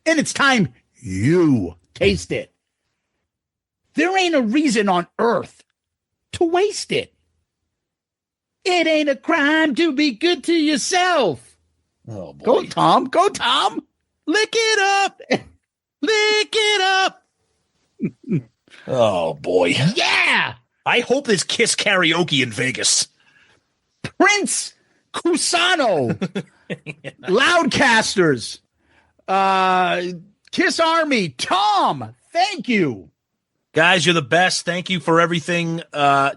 and it's time you taste it. There ain't a reason on earth to waste it. It ain't a crime to be good to yourself. Oh, boy. Go, Tom. Go, Tom. Lick it up. Lick it up. Oh, boy. Yeah. I hope there's Kiss karaoke in Vegas. Prince Cusano. Loudcasters. Kiss Army. Tom, thank you. Guys, you're the best. Thank you for everything.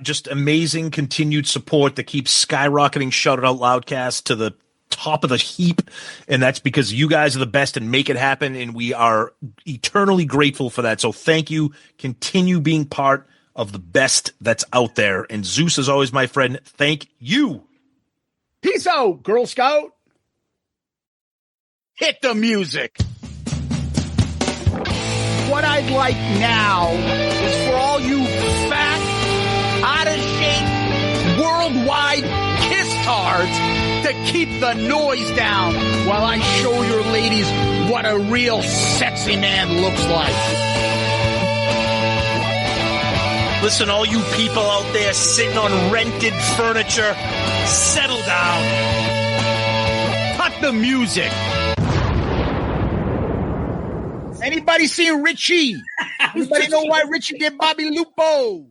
Just amazing continued support that keeps skyrocketing Shout It Out Loudcast to the top of the heap. And that's because you guys are the best and make it happen. And we are eternally grateful for that. So thank you. Continue being part of the best that's out there. And Zeus is always my friend. Thank you. Peace out, Girl Scout. Hit the music. What I'd like now is for all you fat, out-of-shape, worldwide kiss-tards to keep the noise down while I show your ladies what a real sexy man looks like. Listen, all you people out there sitting on rented furniture, settle down. Cut the music. Anybody seen Richie? Anybody know why Richie did Bobby Lupo?